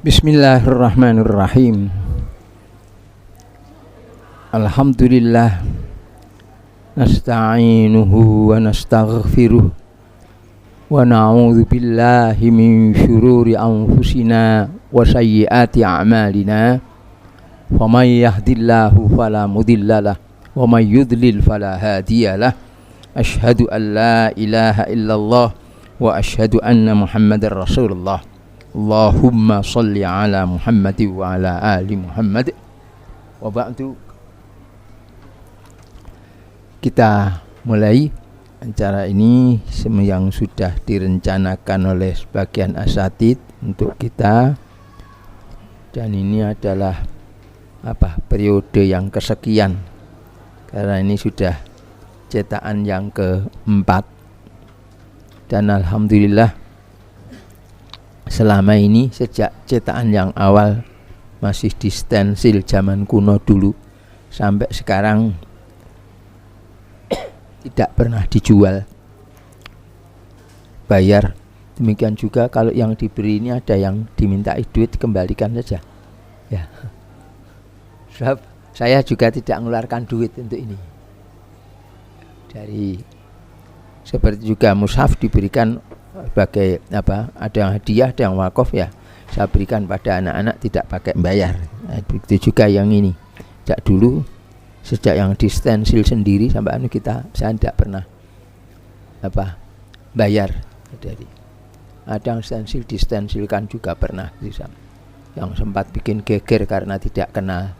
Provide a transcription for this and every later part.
Bismillahirrahmanirrahim. Alhamdulillah nasta'inuhu wa nastaghfiruh wa na'udzu billahi min syururi anfusina wa sayyiati a'malina. Faman yahdihillahu fala mudhillalah wa may yudlil fala hadiyalah. Asyhadu an la ilaha illallah wa asyhadu anna Muhammadar Rasulullah. Allahumma sholli ala Muhammad wa ala ali Muhammad. Wa ba'du. Kita mulai acara ini yang sudah direncanakan oleh sebagian asatid untuk kita, dan ini adalah periode yang kesekian, karena ini sudah cetakan yang keempat, dan alhamdulillah selama ini sejak cetakan yang awal masih di stensil zaman kuno dulu sampai sekarang tidak pernah dijual, bayar. Demikian juga kalau yang diberi ini ada yang diminta duit, kembalikan saja ya. Sebab saya juga tidak mengeluarkan duit untuk ini. Dari seperti juga mushaf diberikan sebagai ada yang hadiah, ada yang wakaf ya, saya berikan pada anak-anak tidak pakai bayar. Begitu juga yang ini. Sejak dulu, sejak yang di stensil sendiri sampai saya tidak pernah bayar. Dari ada yang stensil distensilkan juga pernah, yang sempat bikin geger karena tidak kenal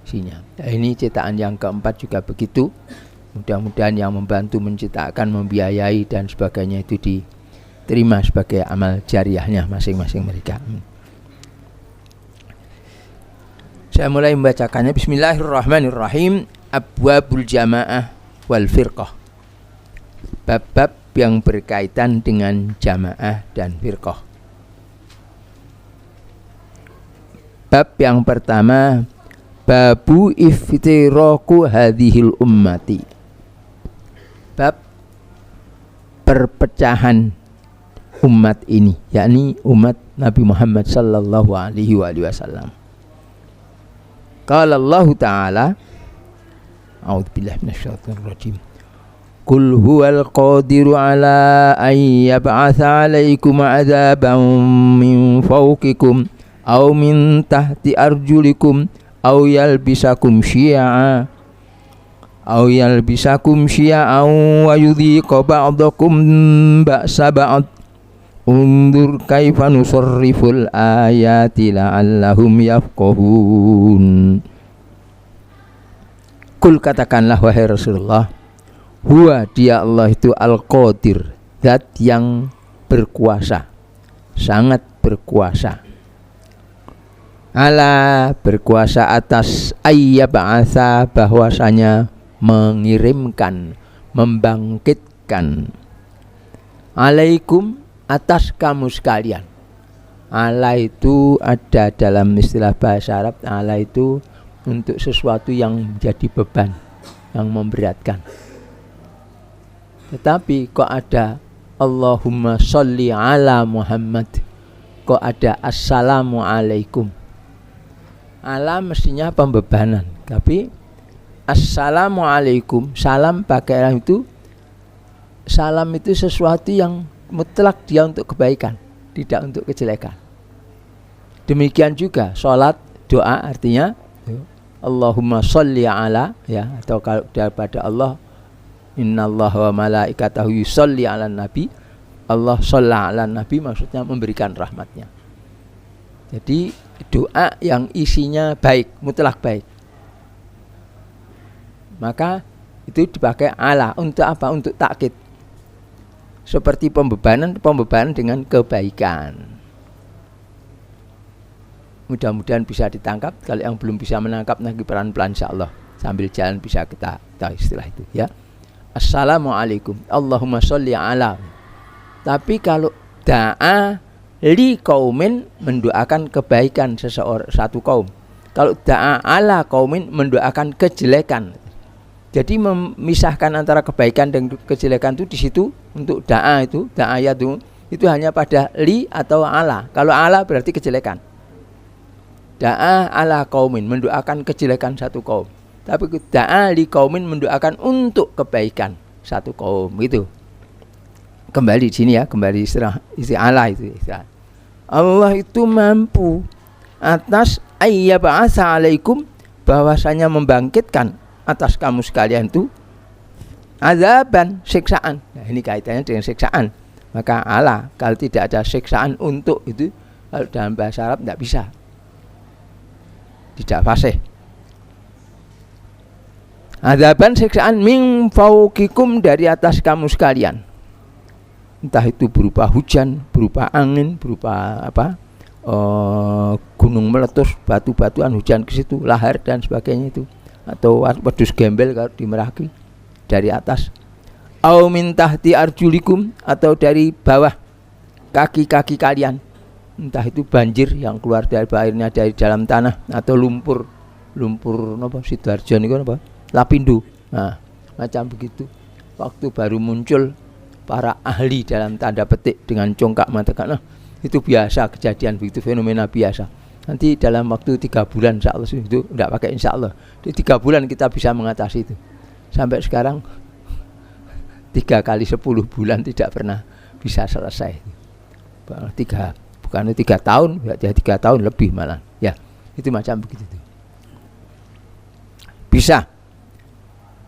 isinya. Nah, ini cetakan yang keempat juga begitu. Mudah-mudahan yang membantu mencetakkan, membiayai dan sebagainya itu diterima sebagai amal jariahnya masing-masing mereka. Saya mulai membacakannya. Bismillahirrahmanirrahim. Abwabul jamaah wal firqah. Bab-bab yang berkaitan dengan jamaah dan firqah. Bab yang pertama, babu iftiraku hadhil ummati. Bab perpecahan umat ini, yakni umat Nabi Muhammad sallallahu alaihi wasallam. Qala Allah Ta'ala, a'udzubillahi minasyaitonir rajim. Qul huwal qadiru ala an yab'atsa 'alaikum 'adzaban min fawqikum aw min tahti arjulikum aw yalbisakum syi'a wa yudhiqa ba'dakum ba'sa ba'd. Undur kaifa nusarriful ayati la'allahum yafqahun. Kul, katakanlah wahai Rasulullah, huwa, dia Allah itu al-qadir, zat yang berkuasa, sangat berkuasa. Ala, berkuasa atas, ayyab'atsa, bahwasanya mengirimkan, membangkitkan, alaikum, atas kamu sekalian. Ala itu ada dalam istilah bahasa Arab, ala itu untuk sesuatu yang menjadi beban, yang memberatkan. Tetapi kok ada Allahumma sholli ala Muhammad, kok ada assalamu alaikum. Ala mestinya pembebanan, tapi assalamu alaikum, salam pakai itu, salam itu sesuatu yang mutlak dia untuk kebaikan, tidak untuk kejelekan. Demikian juga sholat, doa artinya Allahumma sholli ala, ya, atau kalau daripada Allah, innallaha wa malaikatahu yusolli ala nabi, Allah sholla ala nabi, maksudnya memberikan rahmatnya. Jadi doa yang isinya baik, mutlak baik, maka itu dipakai ala. Untuk apa? Untuk takkid. Seperti pembebanan dengan kebaikan. Mudah-mudahan bisa ditangkap. Kalau yang belum bisa menangkap, nanti pelan-pelan insyaallah sambil jalan bisa kita tahu istilah itu ya. Assalamualaikum, Allahumma sholli ala. Tapi kalau da'a li qaumin, mendoakan kebaikan seseorang, satu kaum. Kalau da'a ala qaumin, mendoakan kejelekan. Jadi memisahkan antara kebaikan dan kejelekan itu di situ. Untuk da'a itu, da'ayat itu hanya pada li atau ala. Kalau ala berarti kejelekan. Da'a ala qaumin, mendoakan kejelekan satu kaum. Tapi da'a li qaumin, mendoakan untuk kebaikan satu kaum gitu. Kembali di sini ya, kembali isti'alah itu isti'alah. Allah itu mampu atas ayyab'asa alaikum, bahwasanya membangkitkan atas kamu sekalian itu azaban, siksaan. Nah, ini kaitannya dengan siksaan. Maka Allah, kalau tidak ada siksaan untuk itu, kalau dalam bahasa Arab tidak bisa, tidak fasih. Azaban, siksaan min fauqikum, dari atas kamu sekalian. Entah itu berupa hujan, berupa angin, berupa apa? Gunung meletus, batu-batuan hujan ke situ, lahar dan sebagainya itu, atau wedus gembel kalau di Meraki dari atas. Au min tahti arjulikum, atau dari bawah kaki-kaki kalian. Entah itu banjir yang keluar dari airnya dari dalam tanah, atau lumpur napa Sidoarjo niku napa? Lapindo. Nah, macam begitu. Waktu baru muncul para ahli dalam tanda petik dengan congkak mengatakan, itu biasa kejadian begitu, fenomena biasa. Nanti dalam waktu 3 bulan insya Allah, itu tidak pakai insya Allah, di 3 bulan kita bisa mengatasi itu. Sampai sekarang 3 kali 10 bulan tidak pernah bisa selesai. Bukan 3 tahun, berarti 3 tahun lebih malah. Ya, itu macam begitu. Bisa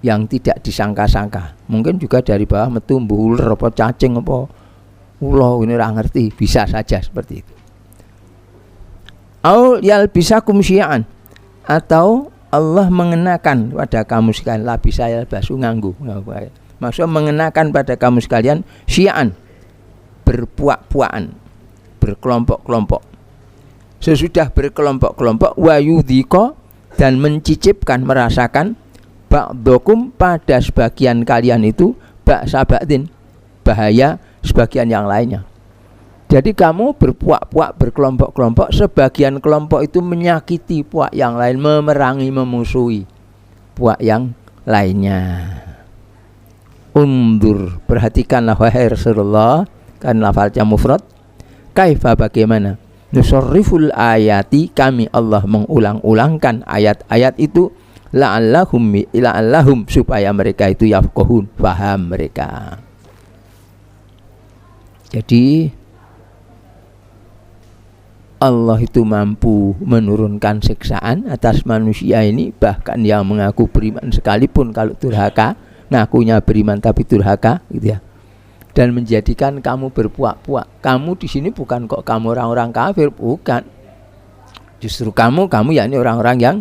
yang tidak disangka-sangka. Mungkin juga dari bawah metu ular apa cacing apa ulo, ini ora ngerti, bisa saja seperti itu. Au yalbisakum syi'an, atau Allah mengenakan pada kamu sekalian, la bisa yalbasu nganggu. Maksudnya mengenakan pada kamu sekalian syi'an, berpuak-puakan, berkelompok-kelompok. Sesudah berkelompok-kelompok, wa yudhika, dan mencicipkan, merasakan, ba'dokum, pada sebagian kalian itu, ba'sa ba'din, bahaya sebagian yang lainnya. Jadi kamu berpuak-puak, berkelompok-kelompok, sebagian kelompok itu menyakiti puak yang lain, memerangi, memusuhi puak yang lainnya. Undur, perhatikanlah wahai Rasulullah, kan lafalnya mufrad. Kaifa, bagaimana? Nusarriful ayati, kami Allah mengulang-ulangkan ayat-ayat itu, la'allahum, supaya mereka itu yafqahun, paham mereka. Jadi Allah itu mampu menurunkan siksaan atas manusia ini, bahkan yang mengaku beriman sekalipun kalau durhaka, ngakunya beriman tapi durhaka gitu ya. Dan menjadikan kamu berpuak-puak. Kamu di sini bukan kok kamu orang-orang kafir, bukan. Justru kamu yakni orang-orang yang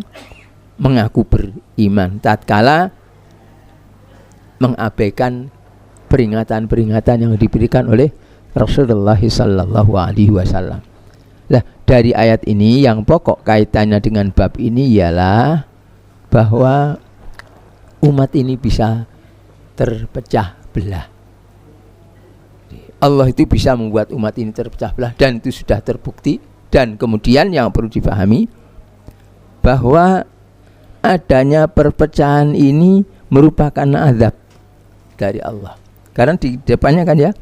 mengaku beriman tatkala mengabaikan peringatan-peringatan yang diberikan oleh Rasulullah sallallahu alaihi wasallam. Nah, dari ayat ini yang pokok kaitannya dengan bab ini ialah bahwa umat ini bisa terpecah belah. Allah itu bisa membuat umat ini terpecah belah, dan itu sudah terbukti. Dan kemudian yang perlu dipahami bahwa adanya perpecahan ini merupakan azab dari Allah. Karena di depannya kan ya,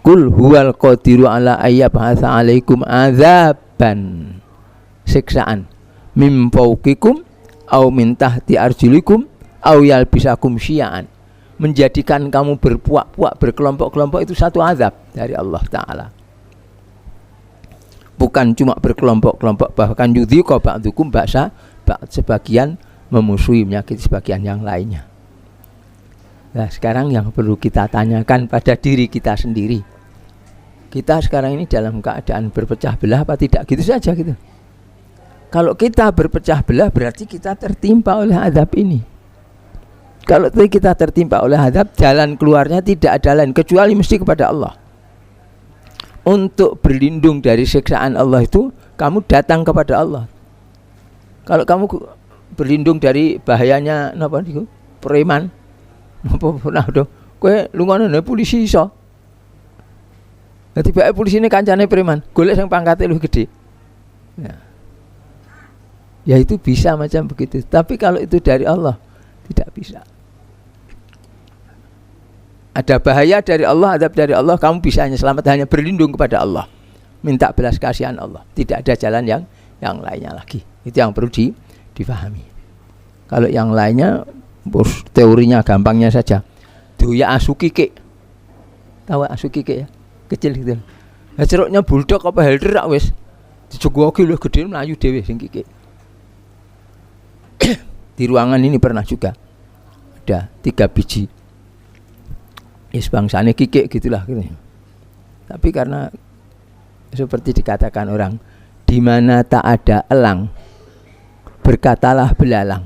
Kul huwal qadiru ala ayyab'atsa 'alaikum azaban, siksaan, mim fauqikum au min tahti arjulikum au yalbisakum syi'an, menjadikan kamu berpuak-puak, berkelompok-kelompok, itu satu azab dari Allah Ta'ala. Bukan cuma berkelompok-kelompok, bahkan yudhiqa ba'dukum ba'sa, sebagian memusuhi, menyakiti sebagian yang lainnya. Nah, sekarang yang perlu kita tanyakan pada diri kita sendiri, kita sekarang ini dalam keadaan berpecah belah apa tidak? Gitu saja gitu. Kalau kita berpecah belah, berarti kita tertimpa oleh azab ini. Kalau kita tertimpa oleh azab, jalan keluarnya tidak ada lain kecuali mesti kepada Allah. Untuk berlindung dari siksaan Allah itu, kamu datang kepada Allah. Kalau kamu berlindung dari bahayanya napa niku? Preman. Napa pernah do? Kowe lungone polisi iso. Dadi bae polisi ini kancane preman, golek sing pangkate luwih gede. Ya itu bisa macam begitu. Tapi kalau itu dari Allah, tidak bisa. Ada bahaya dari Allah, azab dari Allah, kamu bisa hanya selamat hanya berlindung kepada Allah, minta belas kasihan Allah. Tidak ada jalan yang yang lainnya lagi. Itu yang perlu difahami. Kalau yang lainnya teorinya gampangnya saja. Doya asu kike. Tahu asu kike ya? Kecil gitu. Lah ceruknya bulldog apa helder rak wis dijogoki lho gedhe mlayu dhewe sing kike. Di ruangan ini pernah juga ada 3 biji. Bangsane kikik gitulah gitu. Tapi karena seperti dikatakan orang, di mana tak ada elang, berkatalah belalang,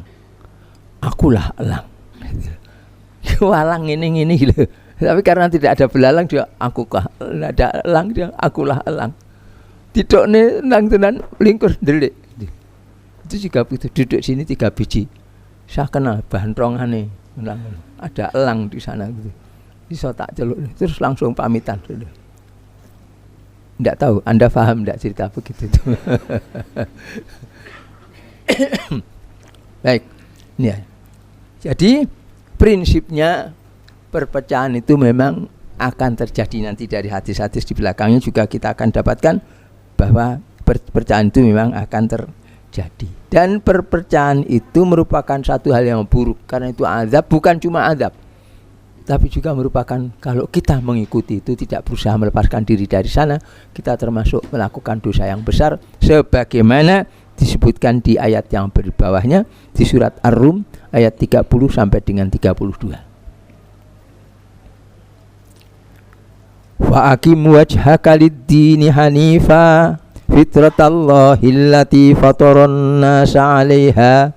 akulah elang. Walang ini gitu. Tapi karena tidak ada belalang dia akukah, tidak ada elang dia akulah elang. Tidokne nang tenan lingkur delik. Itu juga begitu, duduk sini 3 biji. Saya kenal bahan rongane, ada elang di sana gitu. Bisa tak celuk terus langsung pamitan. Tidak tahu Anda paham tidak cerita begitu itu. Baik, ini ya. Jadi prinsipnya perpecahan itu memang akan terjadi nanti. Dari hadis-hadis di belakangnya juga kita akan dapatkan bahwa perpecahan itu memang akan terjadi. Dan perpecahan itu merupakan satu hal yang buruk, karena itu azab, bukan cuma azab, tapi juga merupakan, kalau kita mengikuti itu tidak berusaha melepaskan diri dari sana, kita termasuk melakukan dosa yang besar, sebagaimana disebutkan di ayat yang berbawahnya di surat Ar-Rum ayat 30 sampai dengan 32. Wa aqim wajhaka lid-dini hanifa fitratallahi allati fataran nasa 'alaiha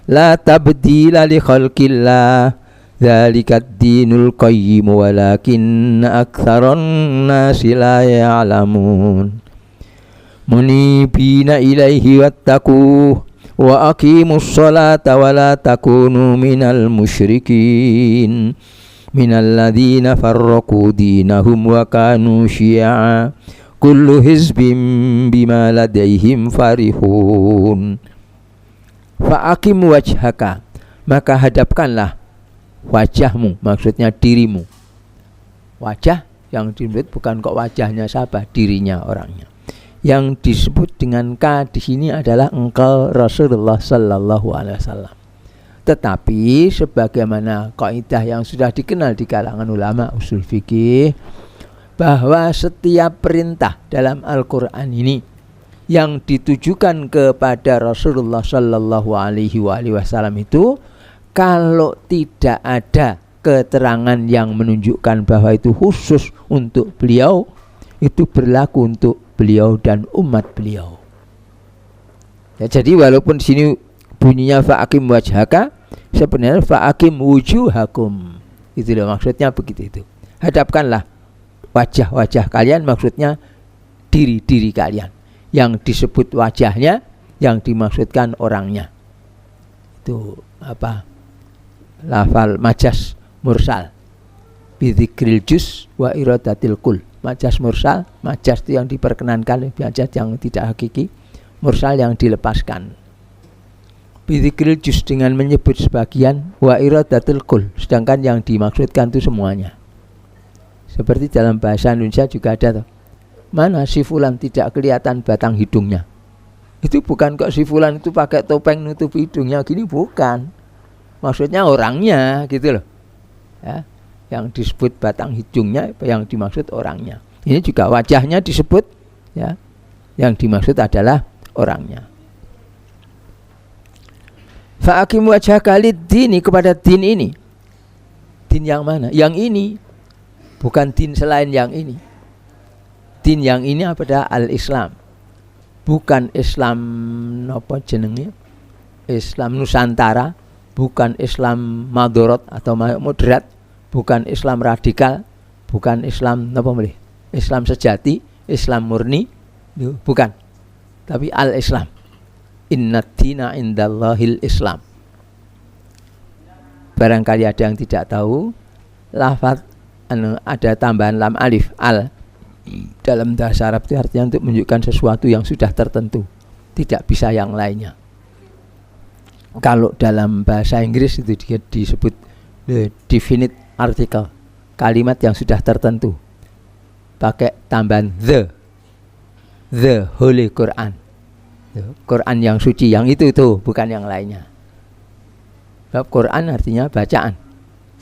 la tabdila li khalqillah Dzalikad dinul qayyim walakinna aktsaran nasi la ya'lamun. Munibina ilaihi wattaqu wa aqimus sholata wa la takunu minal musyrikin minal ladzina farraqu dinahum wa kanu syi'a kullu hizbin bima ladaihim farihun. Fa aqim wajhaka, maka hadapkanlah wajahmu, maksudnya dirimu. Wajah yang disebut bukan kok wajahnya siapa, dirinya orangnya. Yang disebut dengan K di sini adalah engkau Rasulullah sallallahu alaihi wasallam. Tetapi sebagaimana kaidah yang sudah dikenal di kalangan ulama usul fikih, bahwa setiap perintah dalam Al-Qur'an ini yang ditujukan kepada Rasulullah sallallahu alaihi wasallam itu, kalau tidak ada keterangan yang menunjukkan bahwa itu khusus untuk beliau, itu berlaku untuk beliau dan umat beliau. Ya, jadi walaupun di sini bunyinya fa'akim wajhaka, sebenarnya fa'akim wujuhakum. Itu loh maksudnya begitu itu. Hadapkanlah wajah-wajah kalian, maksudnya diri-diri kalian. Yang disebut wajahnya, yang dimaksudkan orangnya. Itu apa? Lafal majas mursal bidzikril juz wa iradatil kul. Majas mursal, majas itu yang diperkenankan, majas yang tidak hakiki, mursal yang dilepaskan. Bidzikril juz dengan menyebut sebagian, wa iradatil kul, sedangkan yang dimaksudkan itu semuanya. Seperti dalam bahasa Indonesia juga ada tuh. Mana si fulan tidak kelihatan batang hidungnya. Itu bukan kok si fulan itu pakai topeng nutup hidungnya gini, bukan. Maksudnya orangnya gitu loh ya, yang disebut batang hidungnya, yang dimaksud orangnya. Ini juga wajahnya disebut ya, yang dimaksud adalah orangnya. Fa'akim wajhaka lid-dini, kepada din ini. Din yang mana? Yang ini, bukan din selain yang ini. Din yang ini adalah al-Islam, bukan Islam apa jenenge, Islam Nusantara, bukan Islam madorot atau moderat, bukan Islam radikal, bukan Islam apa boleh, Islam sejati, Islam murni, bukan. Tapi al-Islam. Innad dina indallahil Islam. Barangkali ada yang tidak tahu, lafaz ada tambahan lam alif al dalam bahasa Arab itu artinya untuk menunjukkan sesuatu yang sudah tertentu, tidak bisa yang lainnya. Kalau dalam bahasa Inggris itu disebut definite article, kalimat yang sudah tertentu, pakai tambahan the Holy Quran. Quran yang suci, yang itu bukan yang lainnya. Sebab Quran artinya bacaan.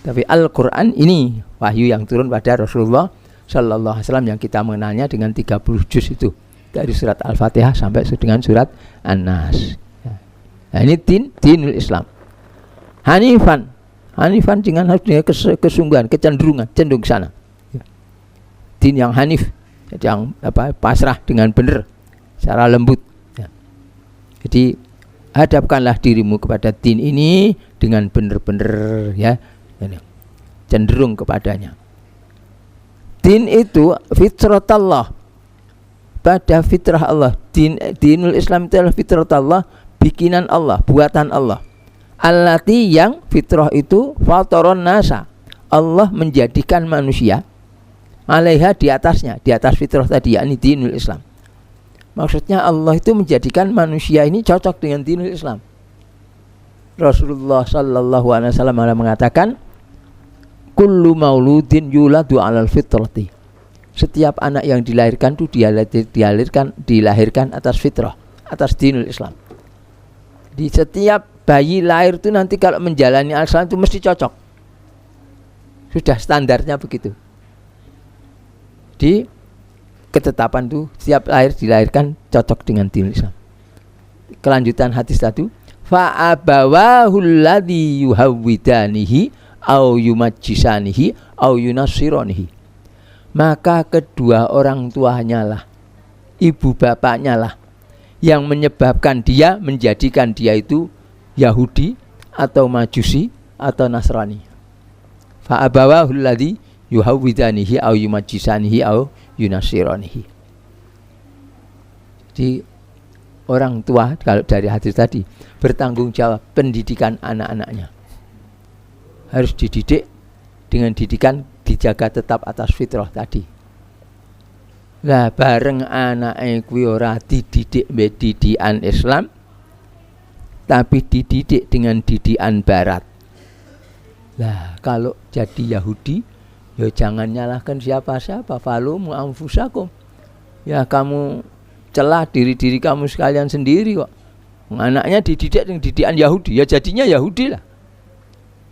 Tapi Al-Quran ini wahyu yang turun pada Rasulullah Sallallahu Alaihi Wasallam yang kita mengenalnya dengan 30 juz itu, dari surat Al-Fatihah sampai dengan surat An-Nas. Nah, ini dinul Islam. Hanifan dengan harus dengan kesungguhan, kecenderungan, cenderung ke sana. Din yang hanif, yang pasrah dengan benar, secara lembut. Jadi hadapkanlah dirimu kepada din ini dengan benar-benar, ya, cenderung kepadanya. Din itu fitrat Allah, pada fitrah Allah. Dinul Islam itu adalah fitrat Allah, bikinan Allah, buatan Allah. Allati, yang fitrah itu fataron nasa, Allah menjadikan manusia alaiha, di atasnya, di atas fitrah tadi, yakni dinul Islam. Maksudnya Allah itu menjadikan manusia ini cocok dengan dinul Islam. Rasulullah Sallallahu Alaihi Wasallam mengatakan, kullu mauludin yuladu alal fitrati. Setiap anak yang dilahirkan itu dilahirkan atas fitrah, atas dinul Islam. Di setiap bayi lahir itu nanti kalau menjalani al-Islam itu mesti cocok. Sudah standarnya begitu. Di ketetapan itu setiap lahir dilahirkan cocok dengan dinul Islam. Kelanjutan hadis tadi, fa abawahul ladzi yuhawwidanihi au yumajjisanihi au yunasironihi. Maka kedua orang tuanya lah, ibu bapaknya lah, yang menyebabkan dia, menjadikan dia itu Yahudi atau Majusi atau Nasrani. Fa abawahul ladzi yuhawwidanihi au yumajjisanihi au yunasironihi. Jadi orang tua, kalau dari hadis tadi, bertanggung jawab pendidikan anak-anaknya. Harus dididik dengan didikan dijaga tetap atas fitrah tadi. Lah bareng anake kuwi ora dididik mbek didikan Islam, tapi dididik dengan didikan barat. Lah kalau jadi Yahudi, ya jangan nyalahkan siapa-siapa. Falumu anfusakum. Ya kamu celah diri-diri kamu sekalian sendiri kok. Anaknya dididik dengan didikan Yahudi, ya jadinya Yahudi lah.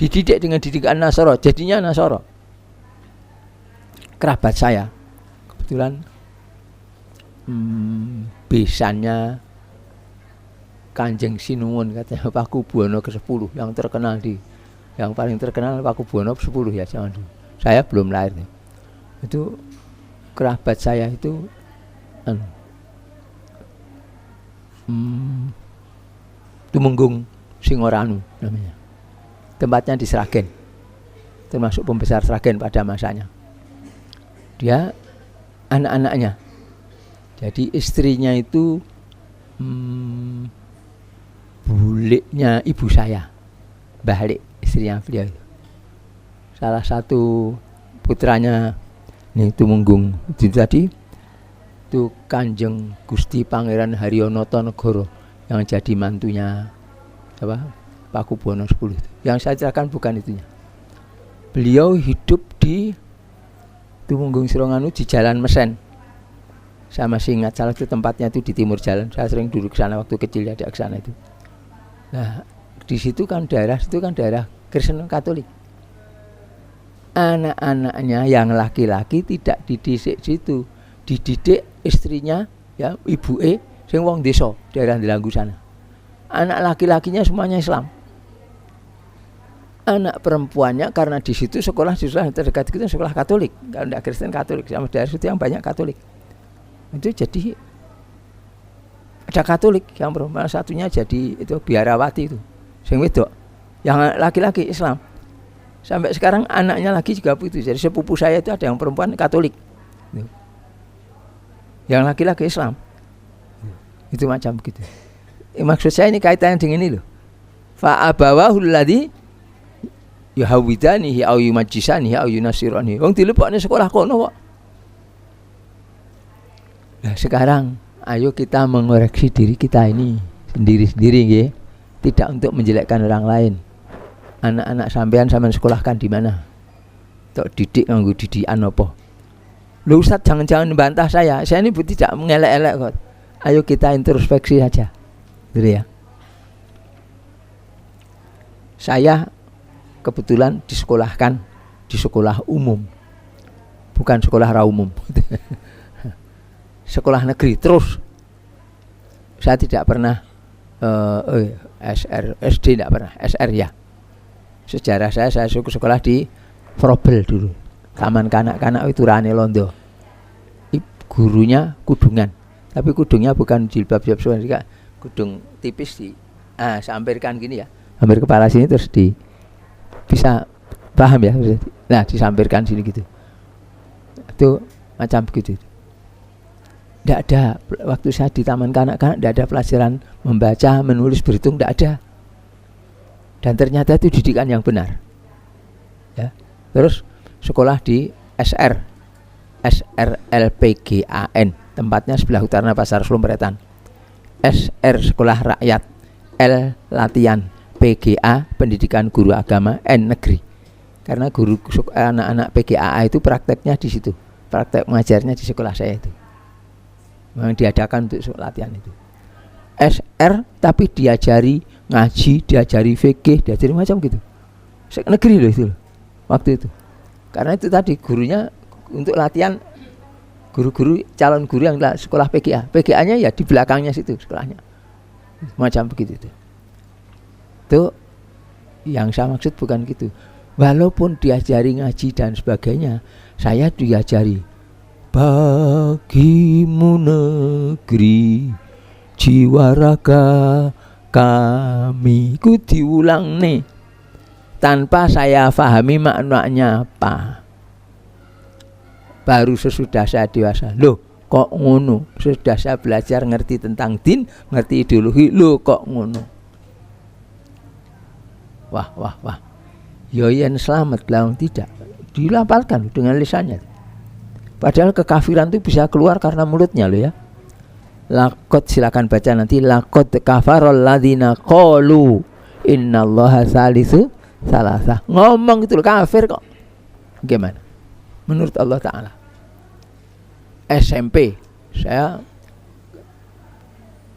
Dididik dengan didikan Nasara, jadinya Nasara. Kerabat saya kebetulan besannya Kanjeng Sinuwun, katanya Pakubuwono ke-10 yang terkenal yang paling terkenal Pakubuwono 10 ya jangan dulu. Saya belum lahir. Itu kerabat saya itu Tumenggung Singoranu namanya. Tempatnya di Sragen, termasuk pembesar Sragen pada masanya. Dia anak-anaknya, jadi istrinya itu buliknya ibu saya, Mbah Lik, istrinya beliau itu. Salah satu putranya nih Tumenggung itu tadi, itu Kanjeng Gusti Pangeran Haryonoto Negoro yang jadi mantunya Pakubuwono 10 itu. Yang saya ceritakan bukan itunya. Beliau hidup di Tumenggung Sironganu di Jalan Mesen. Saya masih ingat, salah satu tempatnya itu di timur jalan. Saya sering duduk ke sana waktu kecil, ya di sana itu. Nah, di situ kan daerah Kristen Katolik. Anak-anaknya yang laki-laki tidak dididik situ, dididik istrinya, ya ibuke sing wong desa daerah Delanggu sana. Anak laki-lakinya semuanya Islam. Anak perempuannya karena di situ sekolah terdekat kita sekolah Katolik, kalau tidak Kristen Katolik, sama daerah situ yang banyak Katolik. Itu jadi ada Katolik yang perempuan, satunya jadi itu biarawati itu, sing wedok, yang laki-laki Islam. Sampai sekarang anaknya lagi juga begitu. Jadi sepupu saya itu ada yang perempuan Katolik, yang laki-laki Islam. Itu macam begitu. Maksud saya ini kaitannya dengan ini loh. Fa abawahul ladzi yuhawwidanihi au yumajjisanihi au yunasiranihi. Wong dilepokne sekolah kono kok. Nah, sekarang ayo kita mengoreksi diri kita ini sendiri-sendiri nggih. Tidak untuk menjelekkan orang lain. Anak-anak sampean sekolahkan di mana? Tok didik nganggo didikan apa? Lho Ustaz, jangan membantah saya. Saya ini tidak mengelek-elek kok. Ayo kita introspeksi saja. gitu ya. Saya kebetulan disekolahkan di sekolah umum, bukan sekolah ra umum. Sekolah negeri. Terus saya tidak pernah SD tidak pernah, SR ya. Sejarah saya sekolah di Frobel dulu, Taman Kanak-kanak itu Rane Londo. Gurunya kudungan, tapi kudungnya bukan jilbab-jilbab juga, kudung tipis di sampirkan gini ya, hampir kepala sini terus di bisa paham ya, nah disampirkan sini gitu. Itu macam begitu. Tidak ada waktu saya di Taman Kanak-kanak, tidak ada pelajaran membaca, menulis, berhitung, tidak ada. Dan ternyata itu didikan yang benar. Ya. Terus sekolah di SRLPGAN, tempatnya sebelah utara Pasar Slumretan. SR Sekolah Rakyat, L Latihan, PGA Pendidikan Guru Agama, N Negeri. Karena guru anak-anak PGAA itu prakteknya di situ, praktek mengajarnya di sekolah saya itu. Memang diadakan untuk latihan itu. SR tapi diajari ngaji, diajari fikih, diajari macam gitu. Negeri loh itu loh, waktu itu. Karena itu tadi gurunya untuk latihan guru-guru, calon guru yang sekolah PGA. PGA-nya ya di belakangnya situ sekolahnya. Macam begitu itu. Itu yang saya maksud bukan gitu. Walaupun diajari ngaji dan sebagainya, saya diajari bagimu negeri jiwa raga kami, ku diulang nih tanpa saya pahami maknanya apa. Baru sesudah saya dewasa, loh kok ngono, sudah saya belajar ngerti tentang din, ngerti ideologi, loh kok ngono. Wah Yoyen selamat lah, tidak dilapalkan dengan lisannya. Padahal kekafiran itu bisa keluar karena mulutnya loh ya. Laqad, silakan baca nanti, laqad kafarul ladzina qalu innallaha salisu salasa. Ngomong itu kafir kok. Gimana? Menurut Allah Ta'ala. SMP saya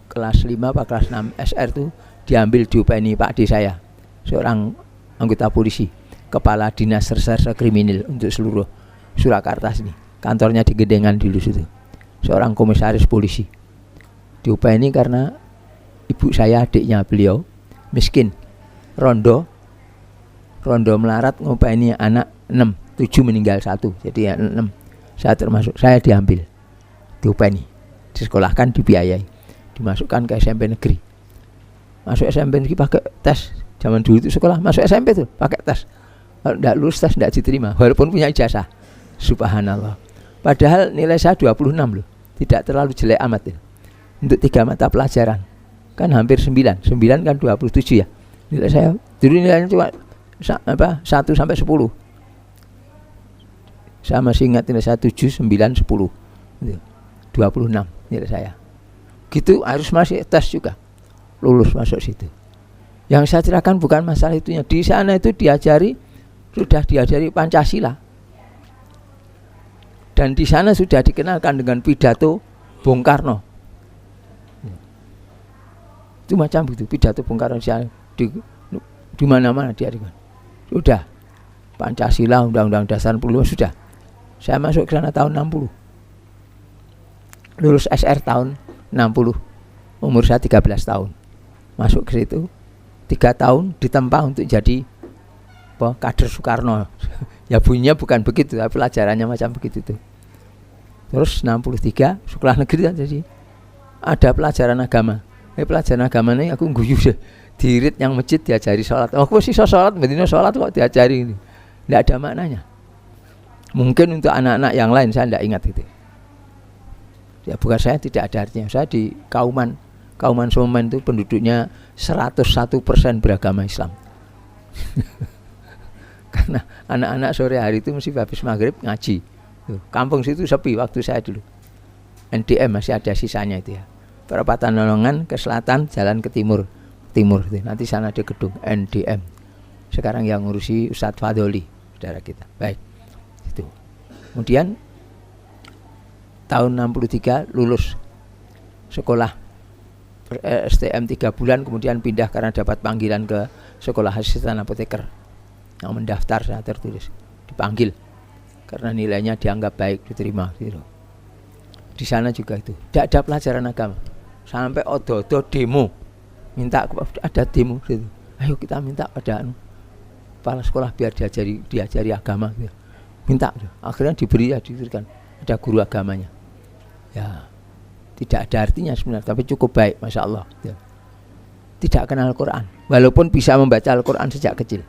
kelas 5 apa kelas 6 SR itu diambil di UPNI Pak D saya, seorang anggota polisi, kepala dinas reserse kriminal untuk seluruh Surakarta sini. Kantornya di Gedengan dulu situ. Seorang komisaris polisi. Di UPNI karena ibu saya adiknya beliau miskin. Rondo melarat, ngupeni anak 6, 7 meninggal 1. Jadi ya 6. Saya termasuk, saya diambil di UPNI. Disekolahkan, dibiayai. Dimasukkan ke SMP negeri. Masuk SMP negeri pakai tes. Zaman dulu itu sekolah masuk SMP tuh pakai tes. Kalau tidak lulus tes tidak diterima walaupun punya ijazah. Subhanallah. Padahal nilai saya 26 loh. Tidak terlalu jelek amat ya. Untuk 3 mata pelajaran. Kan hampir 9 kan 27 ya. Nilai saya dulu nilainya cuma 1 sampai 10. Saya masih ingat nilai saya 7, 9, 10. 26 nilai saya. Gitu harus masih tes juga. Lulus masuk situ. Yang saya ceritakan bukan masalah itunya. Di sana itu sudah diajari Pancasila. Dan di sana sudah dikenalkan dengan pidato Bung Karno. Itu macam begitu, pidato Bung Karno di mana-mana diadakan. Sudah Pancasila, Undang-Undang Dasar 45 sudah. Saya masuk ke sana tahun 60. Lulus SR tahun 60. Umur saya 13 tahun. Masuk ke situ 3 tahun ditempa untuk jadi kader Soekarno. Ya bunyinya bukan begitu, tapi pelajarannya macam begitu tuh. Terus 63 sekolah negeri kan, jadi ada pelajaran agama. Pelajaran agama ini aku guyu deh. Dirit yang masjid diajari sholat. Oh, aku sih sholat, bedino sholat kok diajari ini. Tidak ada maknanya. Mungkin untuk anak-anak yang lain saya tidak ingat itu. Ya bukan saya tidak ada artinya. Saya di Kauman Semen itu penduduknya 101% beragama Islam. Karena anak-anak sore hari itu mesti habis maghrib ngaji. Kampung situ sepi waktu saya dulu. NDM masih ada sisanya itu ya. Perapatan Nolongan ke selatan, jalan ke timur itu. Nanti sana ada gedung NDM. Sekarang yang ngurusi Ustadz Fadoli, saudara kita. Baik. Itu. Kemudian tahun 63 lulus sekolah STM 3 bulan, kemudian pindah karena dapat panggilan ke sekolah asisten apoteker. Yang mendaftar saya tertulis, dipanggil karena nilainya dianggap baik, diterima gitu. Di sana juga itu tidak ada pelajaran agama, sampai odo-odo demo, minta ada demo gitu. Ayo kita minta pada kepala sekolah biar diajari agama gitu. Minta, akhirnya diberikan ada guru agamanya. Ya, tidak ada artinya sebenarnya, tapi cukup baik, masya Allah. Ya. Tidak kenal Al-Quran, walaupun bisa membaca Al-Quran sejak kecil.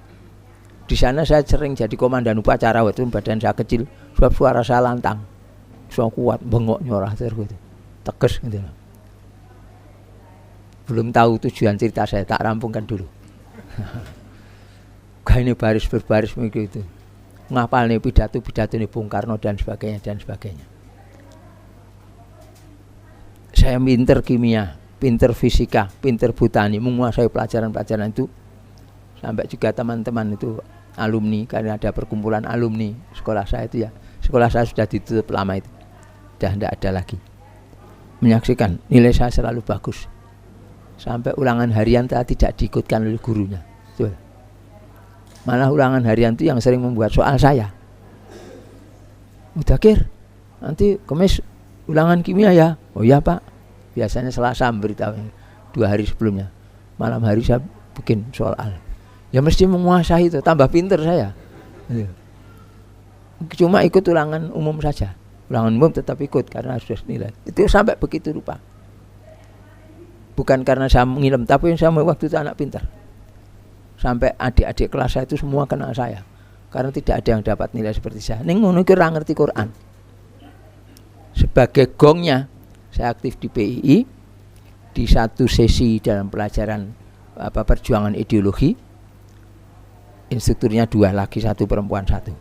Di sana saya sering jadi komandan upacara, waktu badan saya kecil, sebab suara saya lantang, suara kuat, bengok nyorah terus gitu, tegas gitu. Belum tahu tujuan cerita saya, tak rampungkan dulu. Kayak ini baris berbaris begitu. Ngapal nih pidato nih Bung Karno dan sebagainya dan sebagainya. Saya pinter kimia, pinter fisika, pinter botani, menguasai pelajaran-pelajaran itu. Sampai juga teman-teman itu alumni, karena ada perkumpulan alumni sekolah saya itu ya. Sekolah saya sudah ditutup lama itu, sudah tidak ada lagi. Menyaksikan nilai saya selalu bagus. Sampai ulangan harian tidak diikutkan oleh gurunya. Betul. Malah ulangan harian itu yang sering membuat soal saya. Mudakir, nanti Kamis ulangan kimia ya. Oh iya Pak. Biasanya Selasa memberitahu 2 hari sebelumnya. Malam hari saya bikin soal. Ya mesti menguasai itu, tambah pinter saya. Cuma ikut ulangan umum saja. Ulangan umum tetap ikut karena sudah nilai. Itu sampai begitu rupa. Bukan karena saya mengilem, tapi saya waktu itu anak pintar. Sampai adik-adik kelas saya itu semua kenal saya, karena tidak ada yang dapat nilai seperti saya. Ning ngono iki ora ngerti Quran. Sebagai gongnya, saya aktif di PII di satu sesi dalam pelajaran perjuangan ideologi. Instrukturnya 2 laki, 1 perempuan 1.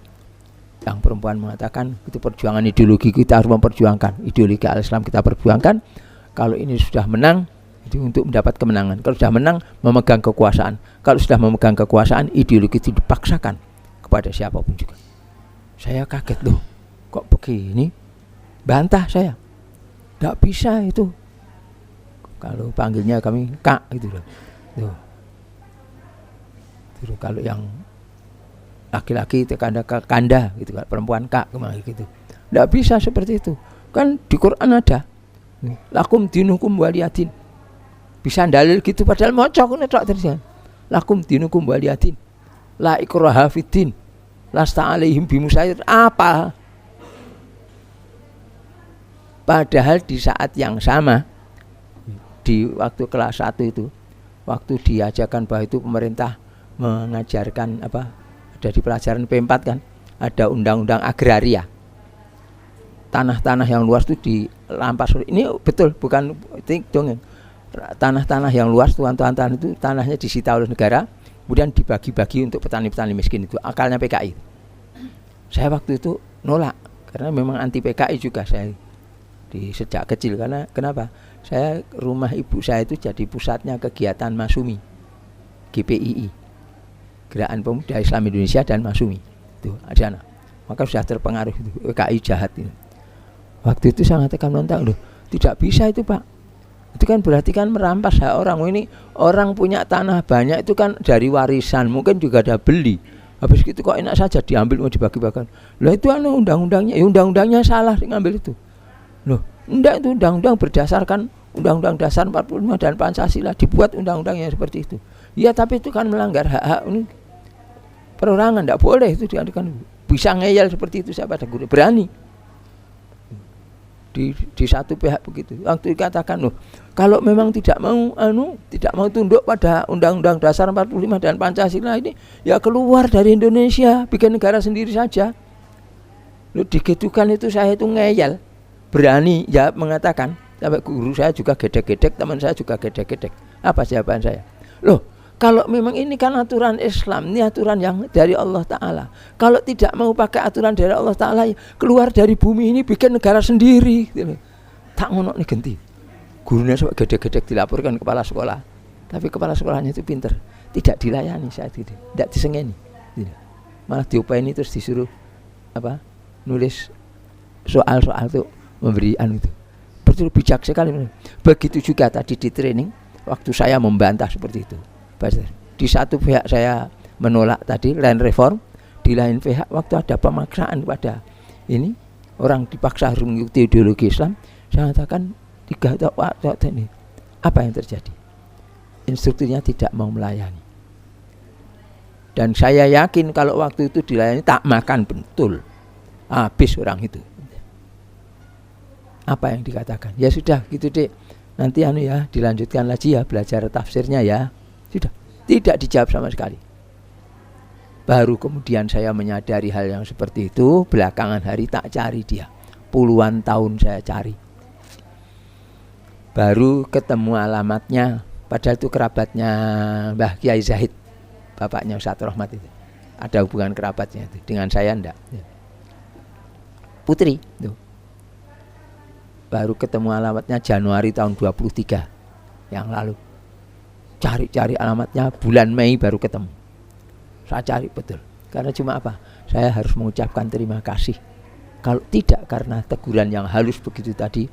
Yang perempuan mengatakan itu perjuangan ideologi, kita harus memperjuangkan ideologi al-Islam, kita perjuangkan. Kalau ini sudah menang, itu untuk mendapat kemenangan. Kalau sudah menang, memegang kekuasaan. Kalau sudah memegang kekuasaan, ideologi itu dipaksakan kepada siapapun juga. Saya kaget loh, kok begini? Bantah saya, tidak bisa itu. Kalau panggilnya kami Kak gitu loh. Tuh. Kalau yang laki-laki itu kanda gitu, perempuan Kak kemana gitu. Tidak bisa seperti itu. Kan di Quran ada lakum dinukum waliyadin. Bisa dalil gitu padahal mocok netok terus. Lakum dinukum waliyadin. La ikraha fiddin. Lasta alaihim bimusayir. Apa? Padahal di saat yang sama, di waktu kelas 1 itu, waktu diajarkan bahwa itu pemerintah mengajarkan ada di pelajaran P4 kan, ada undang-undang agraria. Tanah-tanah yang luas itu dirampas. Ini betul, bukan dongeng. Tanah-tanah yang luas, tuan-tuan tanah itu tanahnya disita oleh negara, kemudian dibagi-bagi untuk petani-petani miskin. Itu akalnya PKI. Saya waktu itu nolak karena memang anti PKI juga saya sejak kecil. Karena kenapa? Saya rumah ibu saya itu jadi pusatnya kegiatan Masumi, GPII, Gerakan Pemuda Islam Indonesia, dan Masumi itu di sana. Maka sudah terpengaruh itu PKI jahat itu. Waktu itu saya mengatakan loh, tidak bisa itu Pak. Itu kan berarti kan merampas hak orang. Ini orang punya tanah banyak itu kan dari warisan, mungkin juga ada beli. Habis itu kok enak saja diambil mau dibagi-bagikan. Loh itu undang-undangnya, ya undang-undangnya salah ngambil itu. Loh, enggak, itu undang-undang berdasarkan Undang-Undang Dasar 45 dan Pancasila, dibuat undang-undangnya seperti itu. Ya tapi itu kan melanggar hak-hak ini perorangan, enggak boleh itu diadakan. Bisa ngeyel seperti itu siapa ada guru berani. Di satu pihak begitu. Waktu dikatakan loh, kalau memang tidak mau tunduk pada Undang-Undang Dasar 45 dan Pancasila ini, ya keluar dari Indonesia, bikin negara sendiri saja. Loh digitukan itu saya itu ngeyel, berani ya mengatakan. Sampai guru saya juga gedek-gedek, teman saya juga gedek-gedek. Apa jawaban saya? Loh, kalau memang ini kan aturan Islam, ini aturan yang dari Allah Ta'ala. Kalau tidak mau pakai aturan dari Allah Ta'ala, keluar dari bumi ini bikin negara sendiri. Tak ngono nih ganti. Gurunya sampai gedek-gedek dilaporkan kepala sekolah. Tapi kepala sekolahnya itu pinter, tidak dilayani saat itu, tidak disengeni. Malah diupaini terus disuruh nulis soal-soal itu, memberi itu. betul bijak sekali. Begitu juga tadi di training waktu saya membantah seperti itu. Di satu pihak saya menolak tadi land reform, di lain pihak waktu ada pemaksaan pada ini orang dipaksa harus mengikuti ideologi Islam, saya katakan 3 tahun ini apa yang terjadi? Instrukturnya tidak mau melayani. Dan saya yakin kalau waktu itu dilayani tak makan betul, habis orang itu. Apa yang dikatakan? Ya sudah gitu dek, nanti ya dilanjutkan lagi ya belajar tafsirnya ya. Sudah, tidak dijawab sama sekali. Baru kemudian saya menyadari hal yang seperti itu. Belakangan hari tak cari dia, puluhan tahun saya cari, baru ketemu alamatnya. Padahal itu kerabatnya Mbah Kiai Zahid, bapaknya Ustaz Rahmat itu. Ada hubungan kerabatnya itu. Dengan saya enggak. Putri tuh. Baru ketemu alamatnya Januari tahun 23 yang lalu. Cari-cari alamatnya bulan Mei baru ketemu. Saya cari betul. Karena cuma apa? Saya harus mengucapkan terima kasih. Kalau tidak karena teguran yang halus begitu tadi,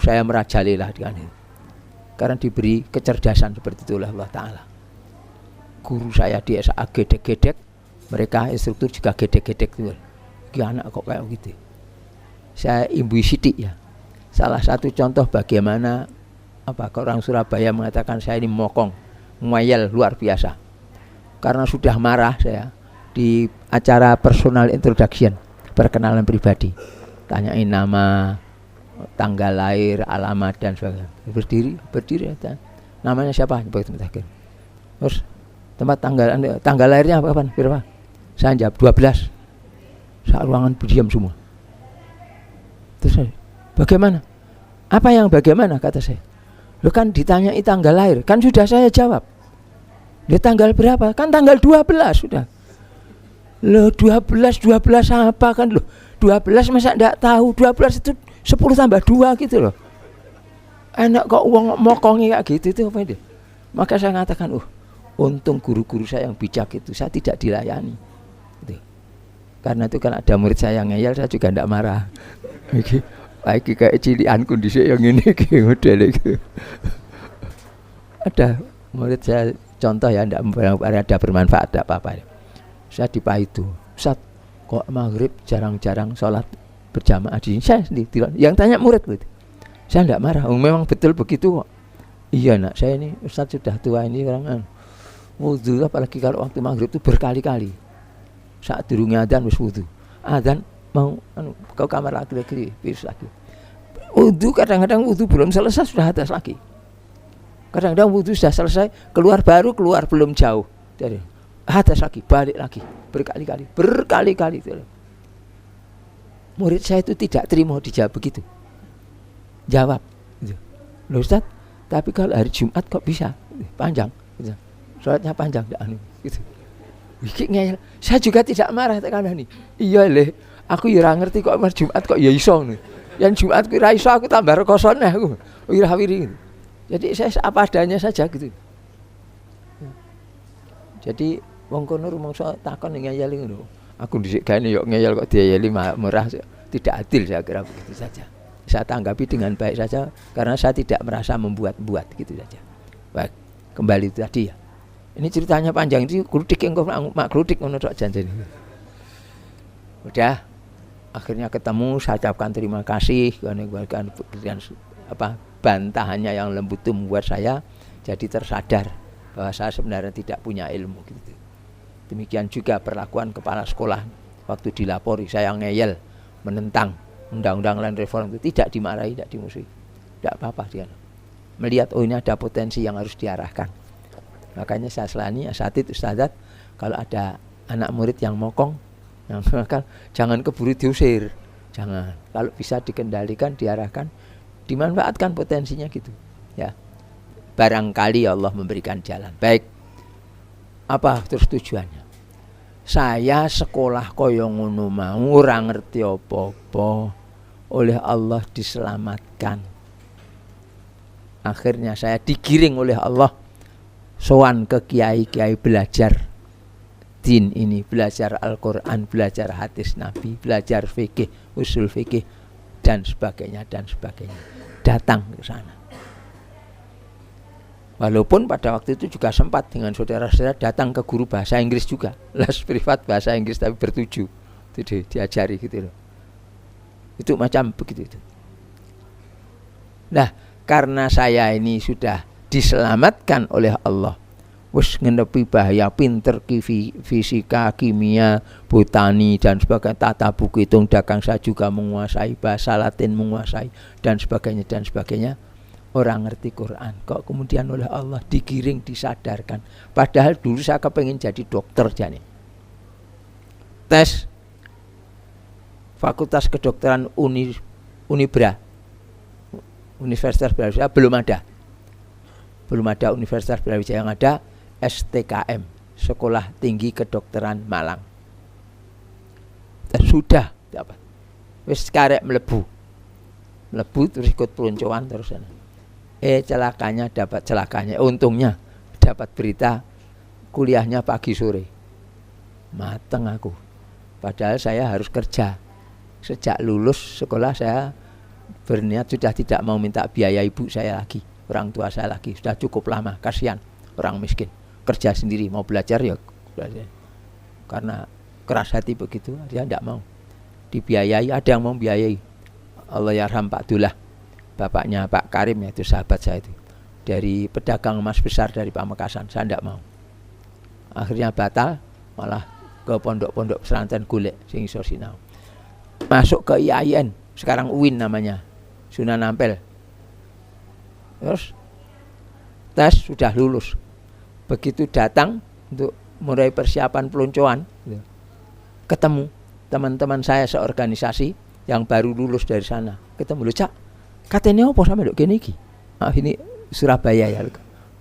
saya merajalela dengan itu. Karena diberi kecerdasan seperti itu oleh Allah Ta'ala. Guru saya di SA gedek-gedek, mereka instruktur juga gedek-gedek tuh. Anak kok kayak gitu. Saya imbui sidik ya. Salah satu contoh bagaimana orang Surabaya mengatakan saya ini mokong, ngeyel luar biasa. Karena sudah marah saya di acara personal introduction, perkenalan pribadi. Tanyain nama, tanggal lahir, alamat dan sebagainya. Berdiri ya. Namanya siapa? Terus tempat tanggal lahirnya kapan? Berapa? Saya jawab 12. Saat ruangan berdiam semua. Terus saya, bagaimana? Apa yang bagaimana? Kata saya. Lo kan ditanyai tanggal lahir, kan sudah saya jawab. Dia tanggal berapa? Kan tanggal 12 sudah. Lo 12 apa kan lo? 12 masa enggak tahu? 12 itu 10 tambah 2 gitu loh. Enak kok uang mokongi kayak gitu itu apa itu? Maka saya mengatakan, untung guru-guru saya yang bijak itu saya tidak dilayani. Gitu. Karena itu kan ada murid saya yang ngeyel, saya juga enggak marah. Lagi kayak cilian kondisi yang ini kayak model itu. Ada murid saya contoh ya, enggak ada bermanfaat enggak apa-apa. Saya di Paitu, Ustaz kok maghrib jarang-jarang sholat berjamaah di sini. Saya sendiri yang tanya murid gitu. Saya enggak marah, memang betul begitu kok. Iya nak, saya ini Ustaz sudah tua ini orang wudu, apalagi kalau waktu maghrib itu berkali-kali. Saat durungnya adzan wis wudu. Adzan mau ke kamar laki-laki, bis lagi. Wudu kadang-kadang wudu belum selesai sudah atas lagi. Kadang-kadang wudu sudah selesai, keluar belum jauh dari atas lagi, balik lagi, berkali-kali. Murid saya itu tidak terima dijawab begitu. Jawab, loh Ustaz, tapi kalau hari Jumat kok bisa panjang, gitu. Sholatnya panjang, gitu. Ngeyel. Saya juga tidak marah karena ini. Iya leh, aku ya ngerti kok hari Jumat kok ya iso nih. Yang Jumat ku ra iso aku tambah rekosone aku. Wiri. Jadi saya apa adanya saja gitu. Jadi wong kono rumangsa takon ngeyel ngono. Aku dhisik gaene yo ngeyel kok diayeli murah, tidak adil saya kira begitu saja. Saya tanggapi dengan baik saja karena saya tidak merasa membuat-buat gitu saja. Baik, kembali itu tadi ya. Ini ceritanya panjang, itu glutik engko mak glutik ngono tok janjane. Udah akhirnya ketemu, saya ucapkan terima kasih karena bantahannya yang lembut itu membuat saya jadi tersadar bahwa saya sebenarnya tidak punya ilmu gitu. Demikian juga perlakuan kepala sekolah waktu dilapori saya ngeyel menentang undang-undang land reform itu tidak dimarahi, tidak dimusuhi. Tidak apa-apa dia. Melihat ini ada potensi yang harus diarahkan. Makanya saya selani asatid ustadzat kalau ada anak murid yang mokong, yang nakal, jangan keburu diusir. Jangan. Kalau bisa dikendalikan, diarahkan, dimanfaatkan potensinya gitu. Ya. Barangkali Allah memberikan jalan. Baik. Apa terus tujuannya? Saya sekolah koyo ngono mau ora ngerti apa-apa, oleh Allah diselamatkan. Akhirnya saya digiring oleh Allah sowan ke kiai-kiai belajar din ini, belajar Al-Quran, belajar hadis Nabi, belajar fikih, usul fikih dan sebagainya. datang ke sana. Walaupun pada waktu itu juga sempat dengan saudara-saudara datang ke guru bahasa Inggris juga, les privat bahasa Inggris tapi bertuju, itu diajari gitu loh. Itu macam begitu itu. Nah, karena saya ini sudah diselamatkan oleh Allah, wis ngenepi bahaya, pinter fisika, kimia, botani dan sebagainya, tata buku hitung dagang saya juga menguasai, bahasa Latin menguasai dan sebagainya. Orang ngerti Quran, kok kemudian oleh Allah digiring, disadarkan. Padahal dulu saya kepengen jadi dokter jane. Tes Fakultas Kedokteran Unibra, Universitas Brawijaya belum ada. Belum ada Universitas Brawijaya, yang ada STKM, Sekolah Tinggi Kedokteran Malang. Sudah dapat. Wis karek mlebu terus ikut peluncuran terus sana. Untungnya dapat berita kuliahnya pagi sore. Mateng aku. Padahal saya harus kerja. Sejak lulus sekolah saya berniat sudah tidak mau minta biaya ibu saya lagi, orang tua saya lagi. Sudah cukup lama, kasihan orang miskin. Kerja sendiri, mau belajar ya belajar. Karena keras hati begitu, dia tidak mau dibiayai. Ada yang mau biayai. Allahyarham Pak Dullah, bapaknya Pak Karim, itu sahabat saya itu, dari pedagang emas besar dari Pamekasan. Saya tidak mau. Akhirnya batal, malah ke pondok-pondok pesantren golek sing iso sinau. Masuk ke IAIN, sekarang UIN namanya, Sunan Ampel. Terus tes sudah lulus. Begitu datang untuk mulai persiapan peluncuran, ketemu teman-teman saya seorganisasi yang baru lulus dari sana. Ketemu, "Lho Cak, katanya apa sampai dok gini iki?" Ini Surabaya ya.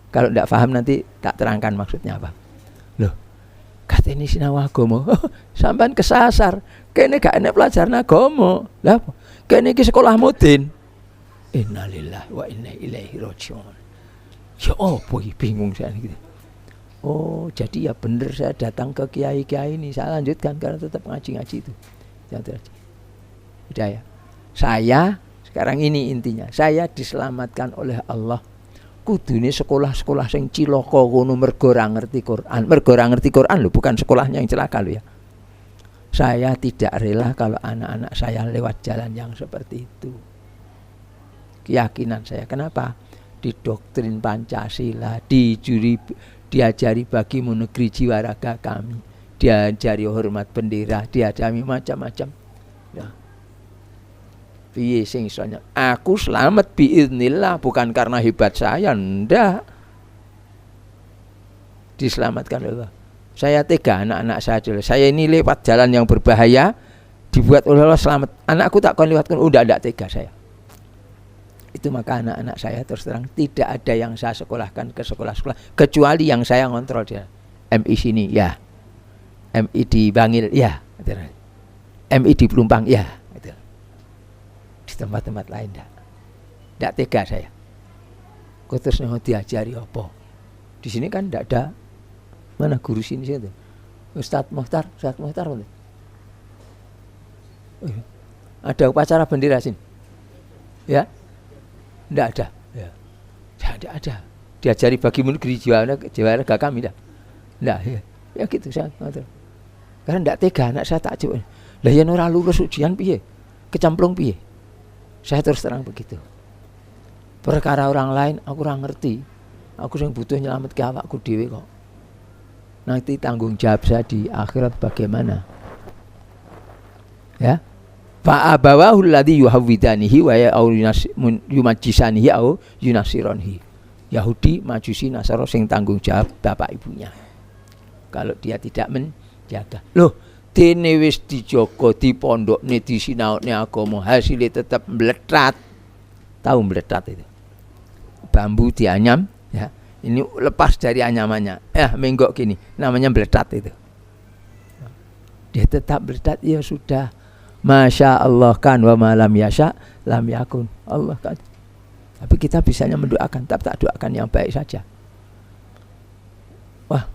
Kalau tidak paham nanti tak terangkan maksudnya apa. Loh, katanya sinau agama. Sampean kesasar. Kene gak enek pelajaran agama. Lah apa? Kene iki sekolah mudin. Innalillahi wa inna ilaihi raji'un. Ya apa iki, bingung saya gitu. Oh, jadi ya bener saya datang ke kiai-kiai ini. Saya lanjutkan karena tetap ngaji-ngaji itu. Udah ya. Saya sekarang ini intinya, saya diselamatkan oleh Allah. Kudune sekolah-sekolah sing cilaka ngono mergo ora ngerti Quran. Mergo ora ngerti Quran lho, bukan sekolahnya yang celaka lho ya. Saya tidak rela kalau anak-anak saya lewat jalan yang seperti itu. Keyakinan saya. Kenapa? Di doktrin Pancasila, diajari bagimu negeri jiwa raga kami, diajari hormat bendera, diajari macam-macam. Ya. Piye sing isonya? Aku selamat biiznillah, bukan karena hebat saya, ndak. Diselamatkan oleh Allah. Saya tega anak-anak saya dulu. Saya ini lewat jalan yang berbahaya, dibuat oleh Allah selamat. Anakku tak akan lewatkan, udah tidak tega saya. Itu maka anak-anak saya terus terang tidak ada yang saya sekolahkan ke sekolah-sekolah kecuali yang saya ngontrol dia. MI sini ya, MI di Bangil ya, MI di Pelumpang ya, di tempat-tempat lain tidak tega saya. Terus diajari apa? Di sini kan tidak ada. Mana guru sini situ? Ustadz Mohtar ada upacara bendera sini? Ya, tidak ada. Ya, tidak ada. Diajari bagimu negeri jiwa raga kami dah. Tidak, ya gitu saya. Karena tidak tega anak saya tak coba. Lah yen ora lulus ujian piye? Kecemplung piye? Saya terus terang begitu. Perkara orang lain aku ora ngerti. Aku sing butuh nyelametke awakku dhewe kok. Nanti tanggung jawab saya di akhirat bagaimana? Ya. Fa abawahu alladhi yuhawwidanihi wa yumajjisanihi au yunasironhi. Yahudi, Majusi, Nasara sing tanggung jawab bapak ibunya. Kalau dia tidak menjaga. Loh, dene wis dijaga, dipondokne, disinaone agama, hasilnya tetap meletat. Tahu meletat itu? Bambu dianyam, ya. Ini lepas dari anyamannya. Menggok gini, namanya meletat itu. Dia tetap meletat, ya sudah. Masya Allah kan wa malam yasha lam yakun. Allah kan. Tapi kita bisanya mendoakan, tapi tak doakan yang baik saja. Wah,